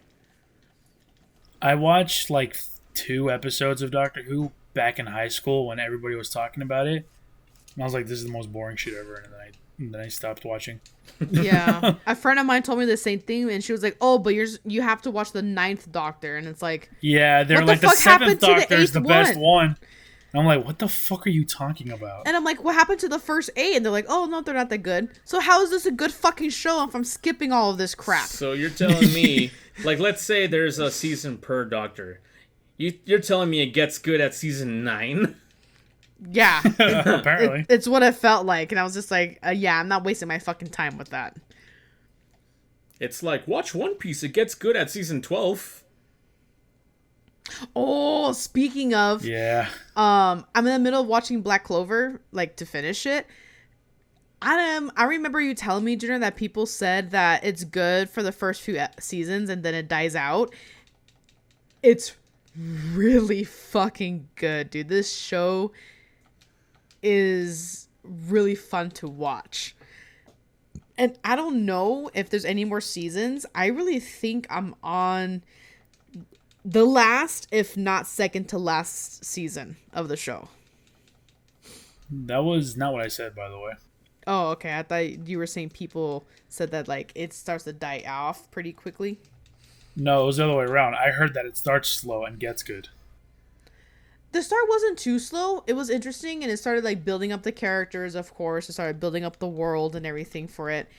I watched like 2 episodes of Doctor Who back in high school when everybody was talking about it. And I was like, this is the most boring shit ever. And then I stopped watching. Yeah. A friend of mine told me the same thing, and she was like, oh, but you have to watch the 9th Doctor. And it's like, Yeah, they're What the like the fuck happened 7th to the Doctor is the 8th best one? one. And I'm like, what the fuck are you talking about? and I'm like, what happened to the first 8? And they're like, oh, no, they're not that good. So how is this a good fucking show if I'm skipping all of this crap? So you're telling me, like, let's say there's a season per Doctor. You're telling me it gets good at season 9? Yeah. Apparently. It's what it felt like. And I was just like, yeah, I'm not wasting my fucking time with that. It's like, watch One Piece, it gets good at season 12. Oh, speaking of, Yeah. I'm in the middle of watching Black Clover, like to finish it. I remember you telling me, Jenner, that people said that it's good for the first few seasons and then it dies out. It's really fucking good, dude. This show is really fun to watch. And I don't know if there's any more seasons. I really think I'm on the last, if not second to last season of the show. That was not what I said, by the way. Oh, okay. I thought you were saying people said that like it starts to die off pretty quickly. No, it was the other way around. I heard that it starts slow and gets good. The start wasn't too slow. It was interesting, and it started like building up the characters, of course. It started building up the world and everything for it.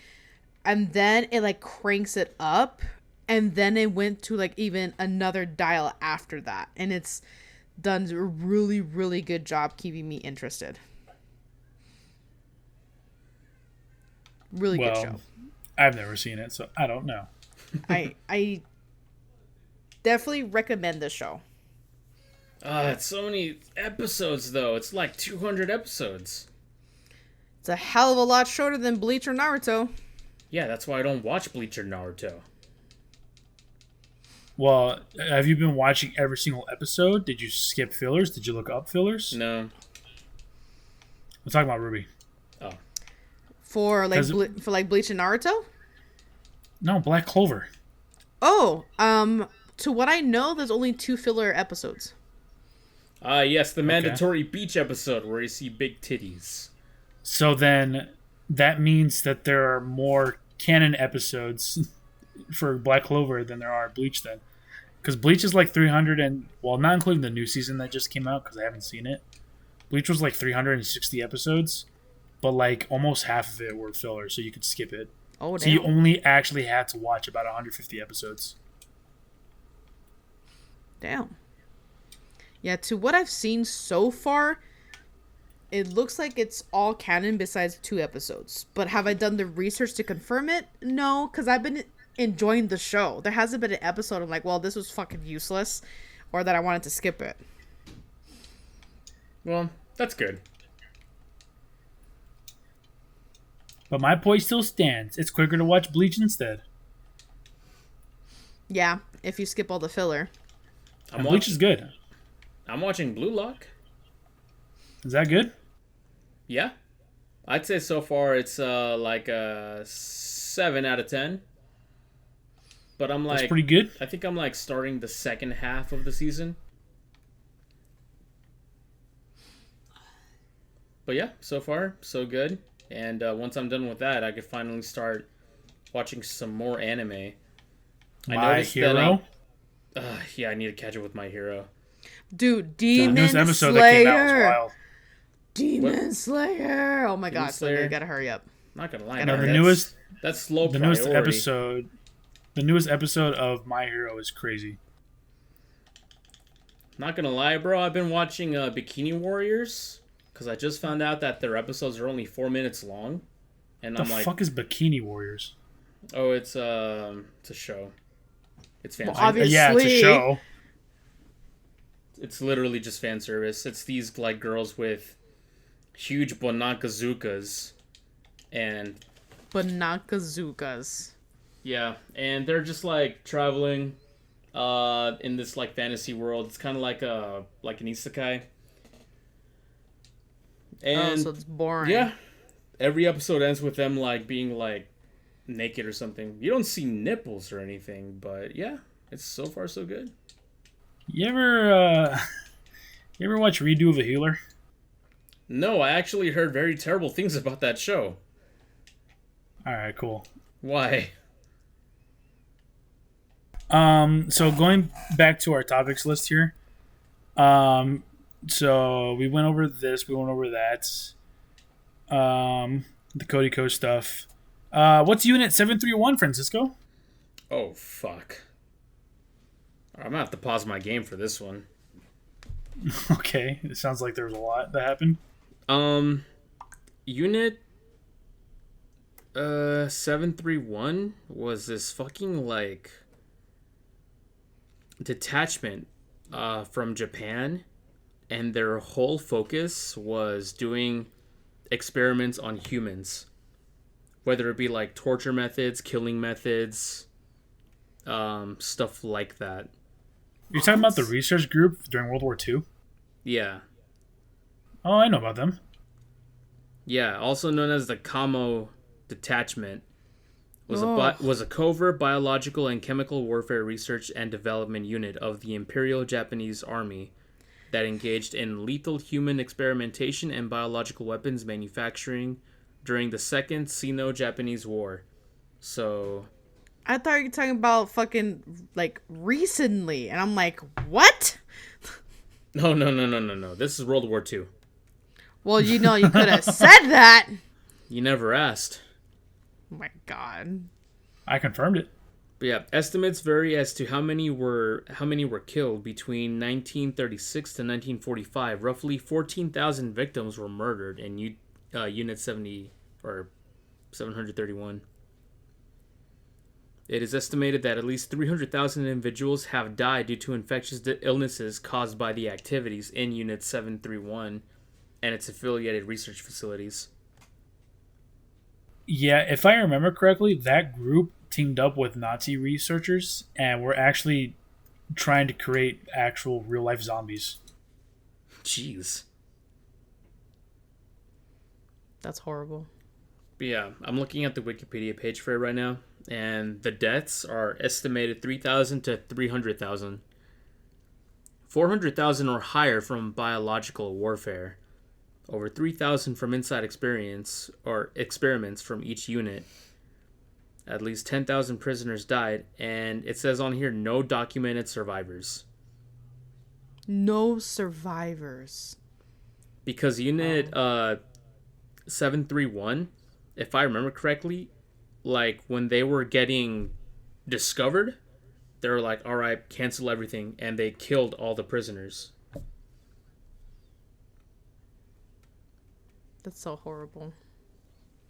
And then it like cranks it up, and then it went to like even another dial after that. And it's done a really, really good job keeping me interested. Really good show. I've never seen it, so I don't know. I definitely recommend this show. It's so many episodes, though. It's like 200 episodes. It's a hell of a lot shorter than Bleach or Naruto. Yeah, that's why I don't watch Bleach or Naruto. Well, have you been watching every single episode? Did you skip fillers? Did you look up fillers? No. I'm talking about Ruby. For like 'Cause- for like Bleach and Naruto? No, Black Clover. Oh, to what I know, there's only 2 filler episodes. Yes, the mandatory beach episode where you see big titties. So then that means that there are more canon episodes for Black Clover than there are Bleach then. Because Bleach is like 300 and, well, not including the new season that just came out because I haven't seen it. Bleach was like 360 episodes, but like almost half of it were filler, so you could skip it. Oh, So damn. you only actually had to watch about 150 episodes. Damn. Yeah, to what I've seen so far, it looks like it's all canon besides 2 episodes. But have I done the research to confirm it? No, because I've been enjoying the show. There hasn't been an episode of like, well, this was fucking useless, or that I wanted to skip it. Well, that's good. But my point still stands. It's quicker to watch Bleach instead. Yeah, if you skip all the filler. And Bleach is good. I'm watching Blue Lock. Is that good? Yeah. I'd say so far it's like a 7 out of 10. But I'm like, That's pretty good. I think I'm like starting the second half of the season. But yeah, so far, so good. And once I'm done with that, I could finally start watching some more anime. My Hero? Yeah, I need to catch up with My Hero. Dude, The Demon newest episode Slayer. that came out was wild. Demon Slayer. Oh my Demon god, Slayer? you gotta hurry up. Not gonna lie, No, man, the that's slow The priority. newest episode of My Hero is crazy. Not gonna lie, bro. I've been watching Bikini Warriors because I just found out that their episodes are only 4 minutes long, and The I'm like, fuck is Bikini Warriors? oh, it's a show. It's fan. Well, service. Yeah, it's a Obviously. show. It's literally just fan service. It's these like girls with huge banakazukas, and Banakazukas. yeah, and they're just like traveling in this like fantasy world. It's kind of like an isekai. And So it's boring. yeah, every episode ends with them like being like naked or something. You don't see nipples or anything, but yeah, it's so far so good. You ever watch Redo of a Healer? No, I actually heard very terrible things about that show. All right, cool. Why? So going back to our topics list here. So we went over this, we went over that. The Cody Co stuff. What's Unit 731, Francisco? Oh fuck. I'm gonna have to pause my game for this one. Okay, it sounds like there was a lot that happened. Unit 731 was this fucking like detachment from Japan, and their whole focus was doing experiments on humans, whether it be like torture methods, killing methods, stuff like that. You're talking about the research group during World War II? Yeah. Oh, I know about them. Yeah, also known as the Kamo Detachment, was Oh. was a covert biological and chemical warfare research and development unit of the Imperial Japanese Army that engaged in lethal human experimentation and biological weapons manufacturing during the Second Sino-Japanese War. So, I thought you were talking about fucking like recently, and I'm like, what? no. This is World War II. Well, you know, you could have said that. You never asked. Oh my god. I confirmed it. But yeah, estimates vary as to how many were killed between 1936 to 1945. Roughly 14,000 victims were murdered in Unit 70 or 731. It is estimated that at least 300,000 individuals have died due to infectious illnesses caused by the activities in Unit 731 and its affiliated research facilities. Yeah, if I remember correctly, that group teamed up with Nazi researchers and were actually trying to create actual real-life zombies. Jeez. That's horrible. But yeah, I'm looking at the Wikipedia page for it right now, and the deaths are estimated 3,000 to 300,000. 400,000 or higher from biological warfare. Over 3,000 from inside experience or experiments from each unit. At least 10,000 prisoners died, and it says on here no documented survivors. No survivors. Because Unit 731, if I remember correctly, like when they were getting discovered, they were like, all right, cancel everything, and they killed all the prisoners. That's so horrible.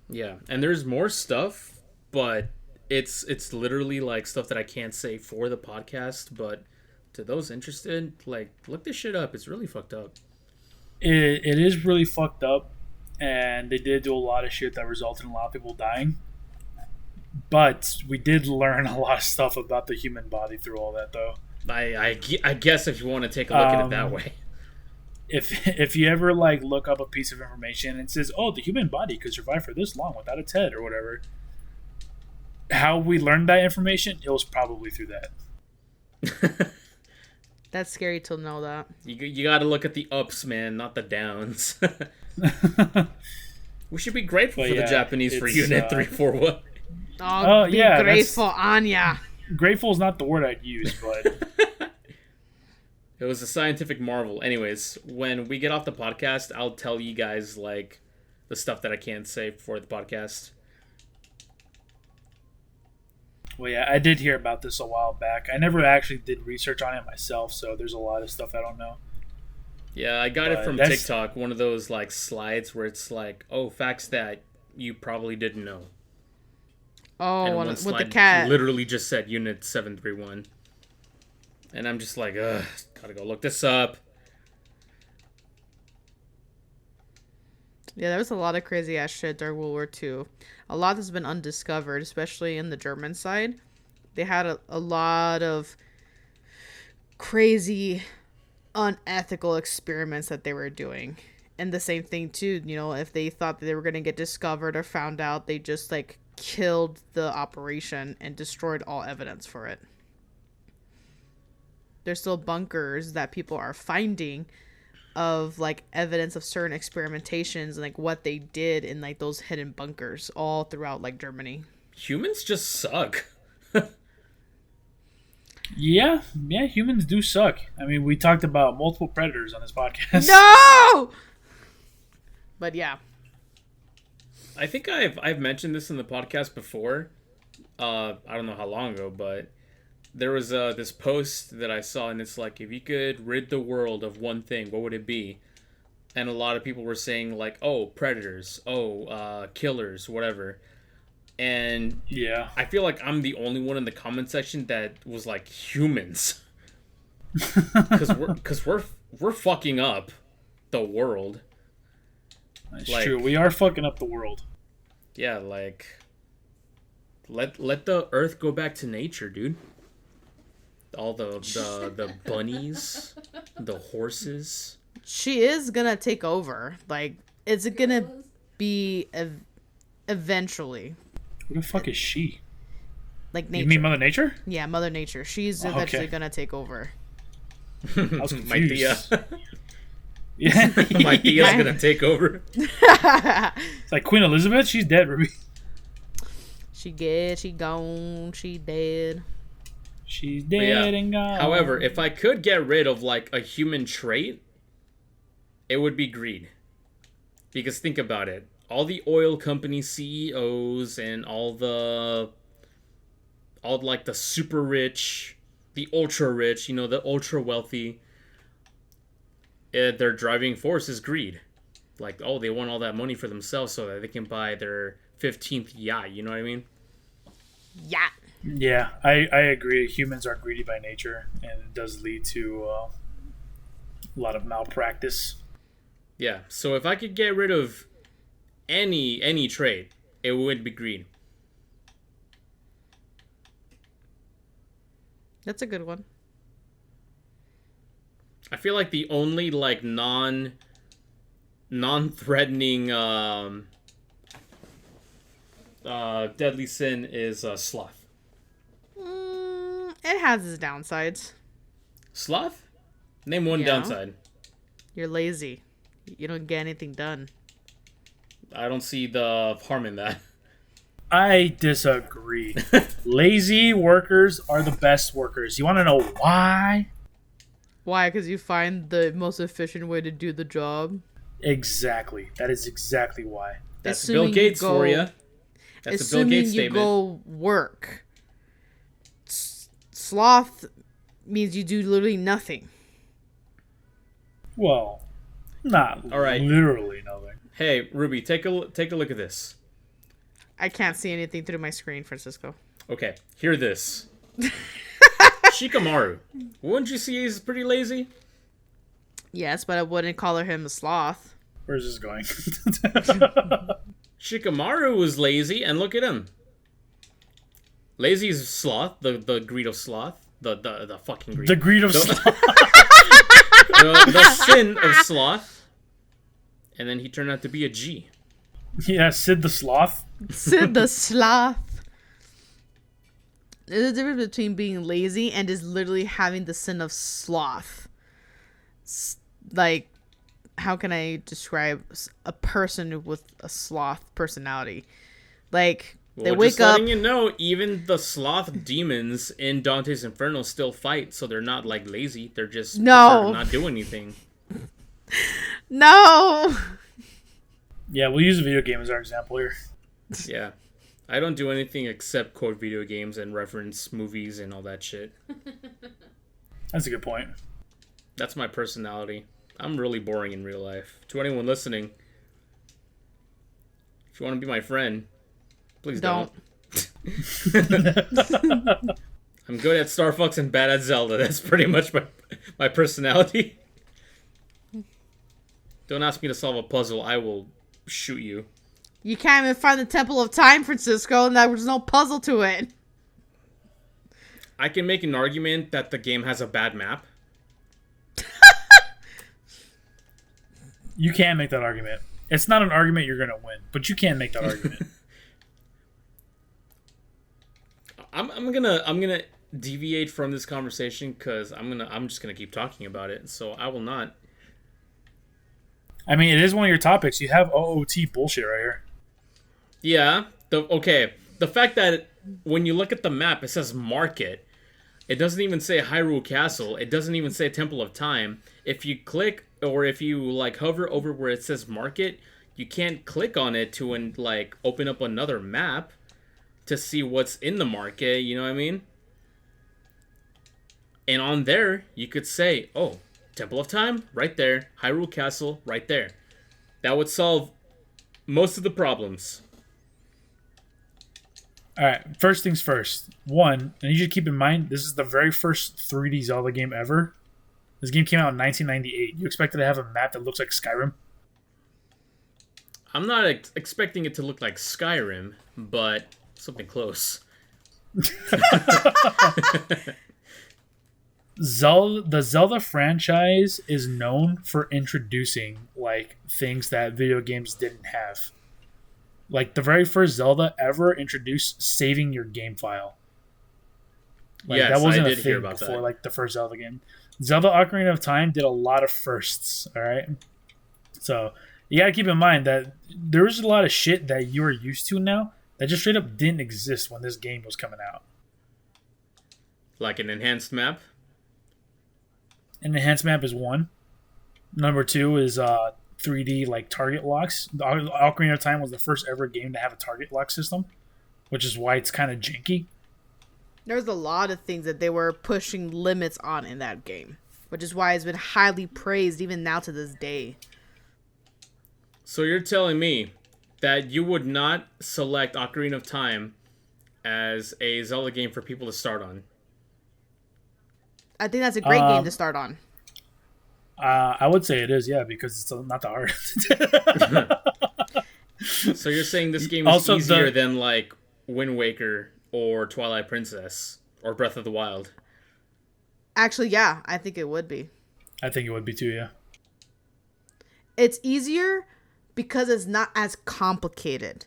Yeah, and there's more stuff, but it's literally like stuff that I can't say for the podcast, but to those interested, like, look this shit up. It's really fucked up. It is really fucked up, and they did do a lot of shit that resulted in a lot of people dying. But we did learn a lot of stuff about the human body through all that, though. I guess if you want to take a look at it that way. If you ever like look up a piece of information and it says, "Oh, the human body could survive for this long without its head" or whatever, how we learned that information, it was probably through that. That's scary to know that. You got to look at the ups, man, not the downs. We should be grateful for the Japanese for Unit 341. Oh, be grateful, Anya. Grateful is not the word I'd use, but it was a scientific marvel. Anyways, when we get off the podcast, I'll tell you guys like the stuff that I can't say for the podcast. Well, yeah, I did hear about this a while back. I never actually did research on it myself, so there's a lot of stuff I don't know. Yeah, I got it from TikTok, one of those like slides where it's like, oh, facts that you probably didn't know. Oh, with the cat. Literally just said Unit 731. And I'm just like, ugh, gotta go look this up. Yeah, there was a lot of crazy ass shit during World War II. A lot has been undiscovered, especially in the German side. They had a lot of crazy, unethical experiments that they were doing. And the same thing, too, you know, if they thought that they were going to get discovered or found out, they just, like, killed the operation and destroyed all evidence for it. There's still bunkers that people are finding of like evidence of certain experimentations and like what they did in like those hidden bunkers all throughout like Germany. Humans just suck. Yeah, humans do suck. I mean, we talked about multiple predators on this podcast. No! But yeah. I think I've mentioned this in the podcast before. I don't know how long ago, but there was this post that I saw, and it's like, if you could rid the world of one thing, what would it be? And a lot of people were saying, like, oh, predators, killers, whatever. And yeah, I feel like I'm the only one in the comment section that was like, humans. Because we're fucking up the world. That's like, true. We are fucking up the world. Yeah, like, let the earth go back to nature, dude. All the bunnies, the horses. She is gonna take over. Like, it's gonna be eventually. Who the fuck is she? Like nature. You mean Mother Nature? Yeah, Mother Nature. She's eventually gonna take over. I was confused. Yeah, my Thea's gonna take over. It's like Queen Elizabeth. She's dead, Ruby. She dead. She gone. She dead. She's dead and gone. However, if I could get rid of like a human trait, it would be greed. Because think about it. All the oil company CEOs and all like the super rich, the ultra rich, you know, the ultra wealthy, their driving force is greed. Like, oh, they want all that money for themselves so that they can buy their 15th yacht, you know what I mean? Yeah. Yeah, I agree. Humans are greedy by nature, and it does lead to a lot of malpractice. Yeah, so if I could get rid of any trait, it would be greed. That's a good one. I feel like the only like non-threatening deadly sin is sloth. It has its downsides. Sloth? Name one Yeah. downside. You're lazy. You don't get anything done. I don't see the harm in that. I disagree. Lazy workers are the best workers. You want to know why? Why? Because you find the most efficient way to do the job. Exactly. That is exactly why. That's Assuming Bill Gates you go- for you. That's a Bill Assuming Gates you statement. go work. Sloth means you do literally nothing. Well, not All right. literally nothing. Hey, Ruby, take a look at this. I can't see anything through my screen, Francisco. Okay, hear this. Shikamaru. Wouldn't you see he's pretty lazy? Yes, but I wouldn't call him a sloth. Where's this going? Shikamaru was lazy, and look at him. Lazy is sloth, the greed of sloth. The fucking greed. The greed of sloth. The sin of sloth. And then he turned out to be a G. Yeah, Sid the Sloth. Sid the sloth. There's a difference between being lazy and just literally having the sin of sloth. Like, how can I describe a person with a sloth personality? Like, they Well, wake just up. letting you know, even the sloth demons in Dante's Inferno still fight, so they're not like lazy. They're just No. prefer to not do anything. No! Yeah, we'll use a video game as our example here. Yeah. I don't do anything except quote video games and reference movies and all that shit. That's a good point. That's my personality. I'm really boring in real life. To anyone listening, if you want to be my friend, please don't. I'm good at Star Fox and bad at Zelda. That's pretty much my personality. Don't ask me to solve a puzzle. I will shoot you. You can't even find the Temple of Time, Francisco, and there was no puzzle to it. I can make an argument that the game has a bad map. You can make that argument. It's not an argument you're going to win, but you can make that argument. I'm gonna deviate from this conversation because I'm just gonna keep talking about it. So I will not. I mean, it is one of your topics. You have OOT bullshit right here. Yeah. The fact that when you look at the map, it says Market. It doesn't even say Hyrule Castle. It doesn't even say Temple of Time. If you click or if you like hover over where it says Market, you can't click on it to like open up another map to see what's in the market. You know what I mean? And on there, you could say, "Oh, Temple of Time, right there. Hyrule Castle, right there." That would solve most of the problems. All right, first things first. One, I need you to keep in mind, this is the very first 3D Zelda game ever. This game came out in 1998. You expected to have a map that looks like Skyrim? I'm not expecting it to look like Skyrim, but something close. The Zelda franchise is known for introducing like things that video games didn't have. Like the very first Zelda ever introduced saving your game file. Like, Yes, that wasn't I a did thing hear about before that. like the first Zelda game. Zelda Ocarina of Time did a lot of firsts, all right? So, you got to keep in mind that there's a lot of shit that you are used to now that just straight up didn't exist when this game was coming out. Like an enhanced map. An enhanced map is one. Number two is 3D like target locks. The Ocarina of Time was the first ever game to have a target lock system, which is why it's kind of janky. There's a lot of things that they were pushing limits on in that game, which is why it's been highly praised even now to this day. So you're telling me that you would not select Ocarina of Time as a Zelda game for people to start on? I think that's a great game to start on. I would say it is, yeah, because it's not that hard. So you're saying this game is Also, easier than like Wind Waker or Twilight Princess or Breath of the Wild? Actually, yeah, I think it would be. I think it would be too, yeah. It's easier because it's not as complicated.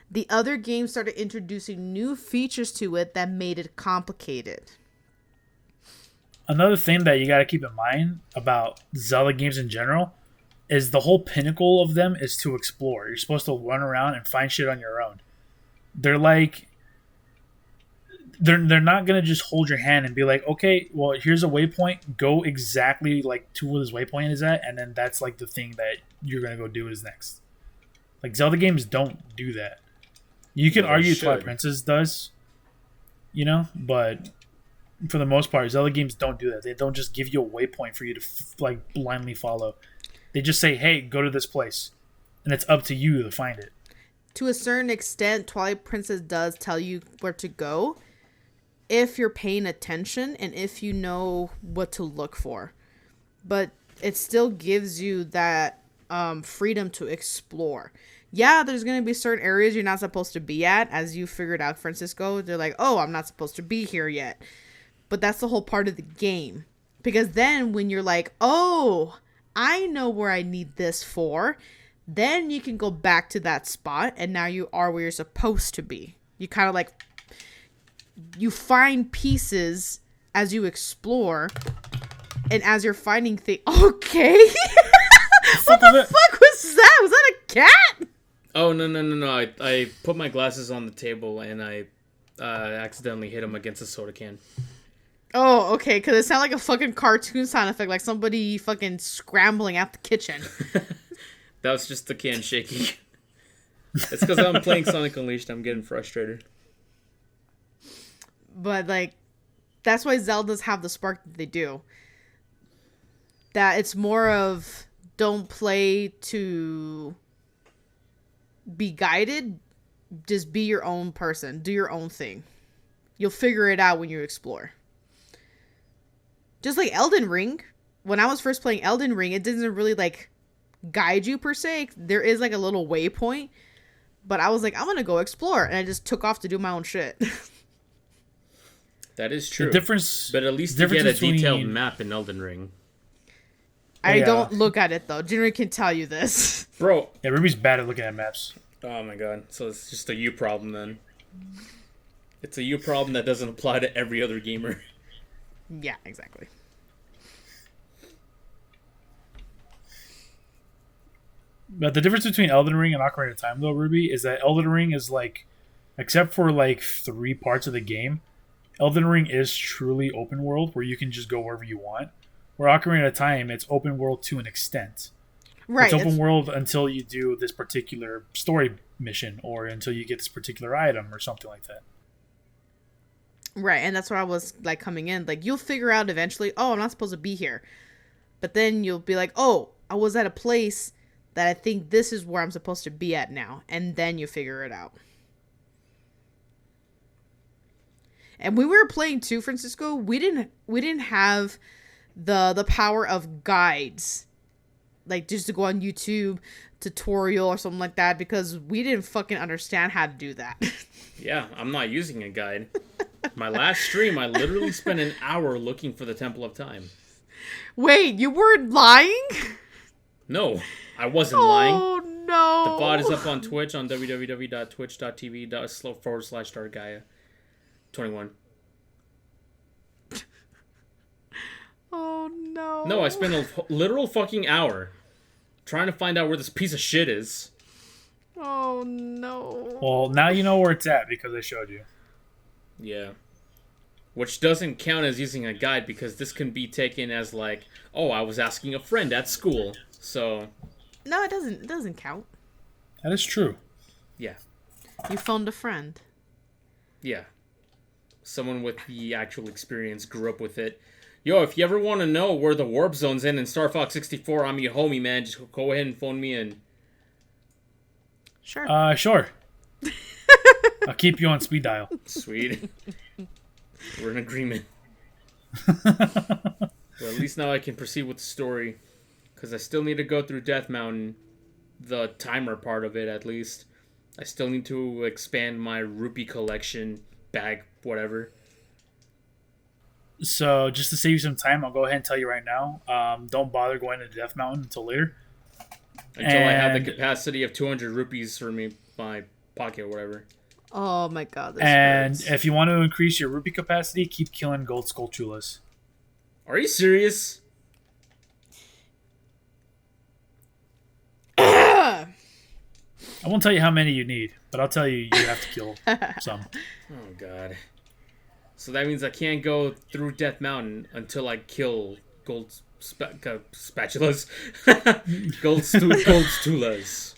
The other games started introducing new features to it that made it complicated. Another thing that you got to keep in mind about Zelda games in general is the whole pinnacle of them is to explore. You're supposed to run around and find shit on your own. They're like, they're not gonna just hold your hand and be like, okay, well, here's a waypoint. Go exactly like to where this waypoint is at, and then that's like the thing that you're gonna go do is next. Like Zelda games don't do that. You can argue Twilight Princess does, but for the most part, Zelda games don't do that. They don't just give you a waypoint for you to like blindly follow. They just say, "Hey, go to this place," and it's up to you to find it. To a certain extent, Twilight Princess does tell you where to go if you're paying attention and if you know what to look for. But it still gives you that freedom to explore. Yeah, there's going to be certain areas you're not supposed to be at, as you figured out, Francisco. They're like, oh, I'm not supposed to be here yet. But that's the whole part of the game. Because then when you're like, oh, I know where I need this for, then you can go back to that spot, and now you are where you're supposed to be. You kind of like, you find pieces as you explore, and as you're finding things. Okay. What the fuck was that? Was that a cat? Oh, no. I put my glasses on the table, and I accidentally hit them against a soda can. Oh, okay, because it sounded like a fucking cartoon sound effect, like somebody fucking scrambling out the kitchen. That was just the can shaking. It's because I'm playing Sonic Unleashed. I'm getting frustrated. But, like, that's why Zeldas have the spark that they do. That it's more of don't play to be guided. Just be your own person. Do your own thing. You'll figure it out when you explore. Just like Elden Ring. When I was first playing Elden Ring, it doesn't really, like, guide you per se. There is, like, a little waypoint. But I was like, I'm going to go explore. And I just took off to do my own shit. That is true. The difference, but at least you get a detailed map in Elden Ring. I don't look at it, though. Jinri can tell you this. Bro. Yeah, Ruby's bad at looking at maps. Oh my god. So it's just a you problem then. It's a you problem that doesn't apply to every other gamer. Yeah, exactly. But the difference between Elden Ring and Ocarina of Time, though, Ruby, is that Elden Ring is like, except for like 3 parts of the game, Elden Ring is truly open world where you can just go wherever you want. Where Ocarina of Time, it's open world to an extent. Right. It's open world until you do this particular story mission or until you get this particular item or something like that. Right, and that's where I was, like, coming in. Like, you'll figure out eventually, oh, I'm not supposed to be here. But then you'll be like, oh, I was at a place that I think this is where I'm supposed to be at now. And then you figure it out. And when we were playing too, Francisco, we didn't have the power of guides. Like, just to go on YouTube tutorial or something like that, because we didn't fucking understand how to do that. Yeah, I'm not using a guide. My last stream, I literally spent an hour looking for the Temple of Time. Wait, you weren't lying? No, I wasn't lying. Oh, no. The VOD is up on Twitch on www.twitch.tv/darkgaia21. Oh, no. No, I spent a literal fucking hour trying to find out where this piece of shit is. Oh, no. Well, now you know where it's at because I showed you. Yeah. Which doesn't count as using a guide because this can be taken as like, oh, I was asking a friend at school. So. No, it doesn't. It doesn't count. That is true. Yeah. You phoned a friend. Yeah. Someone with the actual experience grew up with it. Yo, if you ever want to know where the warp zone's in Star Fox 64, I'm your homie, man. Just go ahead and phone me in. Sure. Sure. I'll keep you on speed dial. Sweet. We're in agreement. Well, at least now I can proceed with the story. Because I still need to go through Death Mountain. The timer part of it, at least. I still need to expand my rupee collection, bag, whatever. So, just to save you some time, I'll go ahead and tell you right now. Don't bother going to Death Mountain until later. Until I have the capacity of 200 rupees for me, my pocket or whatever. Oh my god. This And hurts. if you want to increase your rupee capacity, keep killing gold skulltulas. Are you serious? I won't tell you how many you need, but I'll tell you have to kill some. Oh god. So that means I can't go through Death Mountain until I kill spatulas. gold stulas.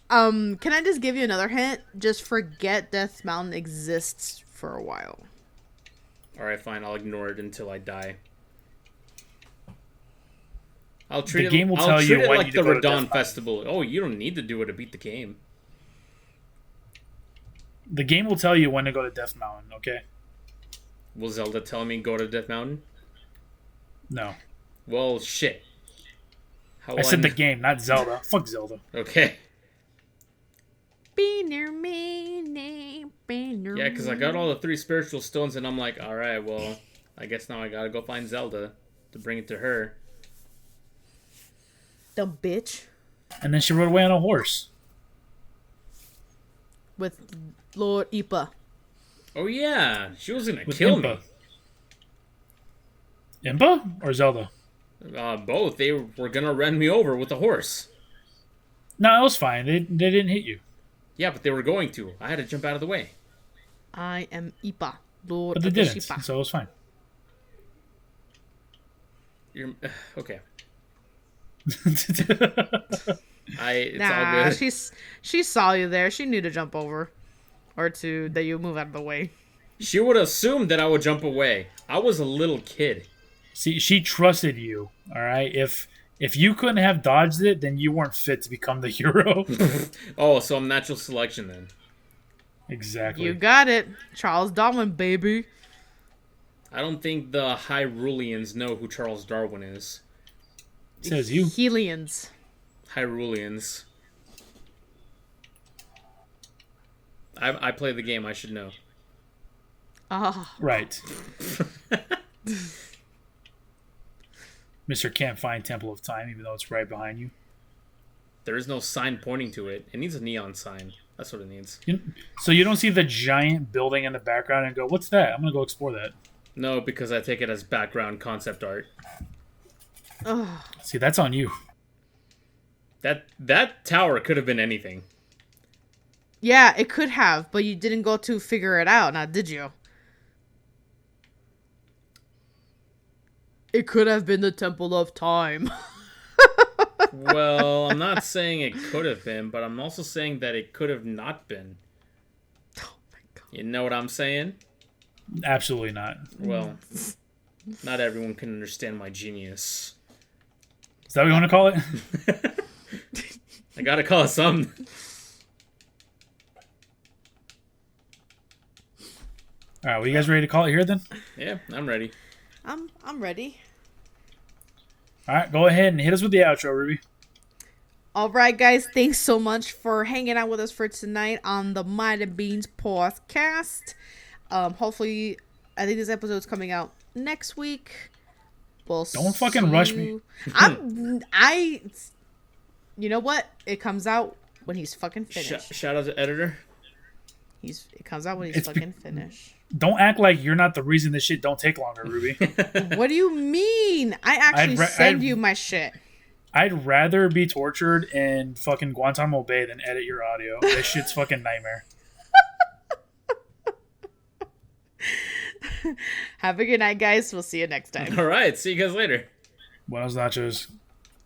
Can I just give you another hint? Just forget Death Mountain exists for a while. Alright, fine. I'll ignore it until I die. I'll treat The game will tell I'll you treat it when like you the go to Death Radon Mountain. Festival. Oh, you don't need to do it to beat the game. The game will tell you when to go to Death Mountain, okay? Will Zelda tell me go to Death Mountain? No. Well, shit. How I said the kn- game, not Zelda. Fuck Zelda. Okay. Be near me, be near Yeah, because I got all the 3 spiritual stones, and I'm like, alright, well, I guess now I gotta go find Zelda to bring it to her. Dumb bitch. And then she rode away on a horse. With Lord Ipa. Oh, yeah. She was gonna With kill Impa. Impa or Zelda? me. Both. They were gonna run me over with a horse. No, it was fine. They didn't hit you. Yeah, but they were going to. I had to jump out of the way. I am Ipa, Lord But they of the didn't, Shipa. so it was fine. You're okay. It's all Nah, good. she saw you there. She knew to jump over, or that you move out of the way. She would assume that I would jump away. I was a little kid. See, she trusted you, all right? If you couldn't have dodged it, then you weren't fit to become the hero. Oh, so I'm natural selection then. Exactly. You got it, Charles Darwin, baby. I don't think the Hyruleans know who Charles Darwin is. Says you. Helians. Hyruleans. I play the game, I should know. Ah, Right. Mr. Can't find Temple of Time, even though it's right behind you. There is no sign pointing to it. It needs a neon sign. That's what it needs. So you don't see the giant building in the background and go, "What's that? I'm gonna go explore that." No, because I take it as background concept art. ugh. See, that's on you. That tower could have been anything. Yeah, it could have, but you didn't go to figure it out, now did you? It could have been the Temple of Time. Well, I'm not saying it could have been, but I'm also saying that it could have not been. Oh my god. You know what I'm saying? Absolutely not. Well, not everyone can understand my genius. Is that what you want to call it? I gotta call it something. All right, well, you guys ready to call it here then? Yeah, I'm ready. I'm ready. All right, go ahead and hit us with the outro, Ruby. All right, guys. Thanks so much for hanging out with us for tonight on the Mighty Beans podcast. Hopefully, I think this episode's coming out next week. We'll Don't fucking see rush you- me. You know what? It comes out when he's fucking finished. Shout out to editor. It comes out when he's It's be- fucking finished. Don't act like you're not the reason this shit don't take longer, Ruby. What do you mean? I actually send I'd- you my shit. I'd rather be tortured in fucking Guantanamo Bay than edit your audio. This shit's fucking nightmare. Have a good night, guys. We'll see you next time. All right, see you guys later. Buenos nachos.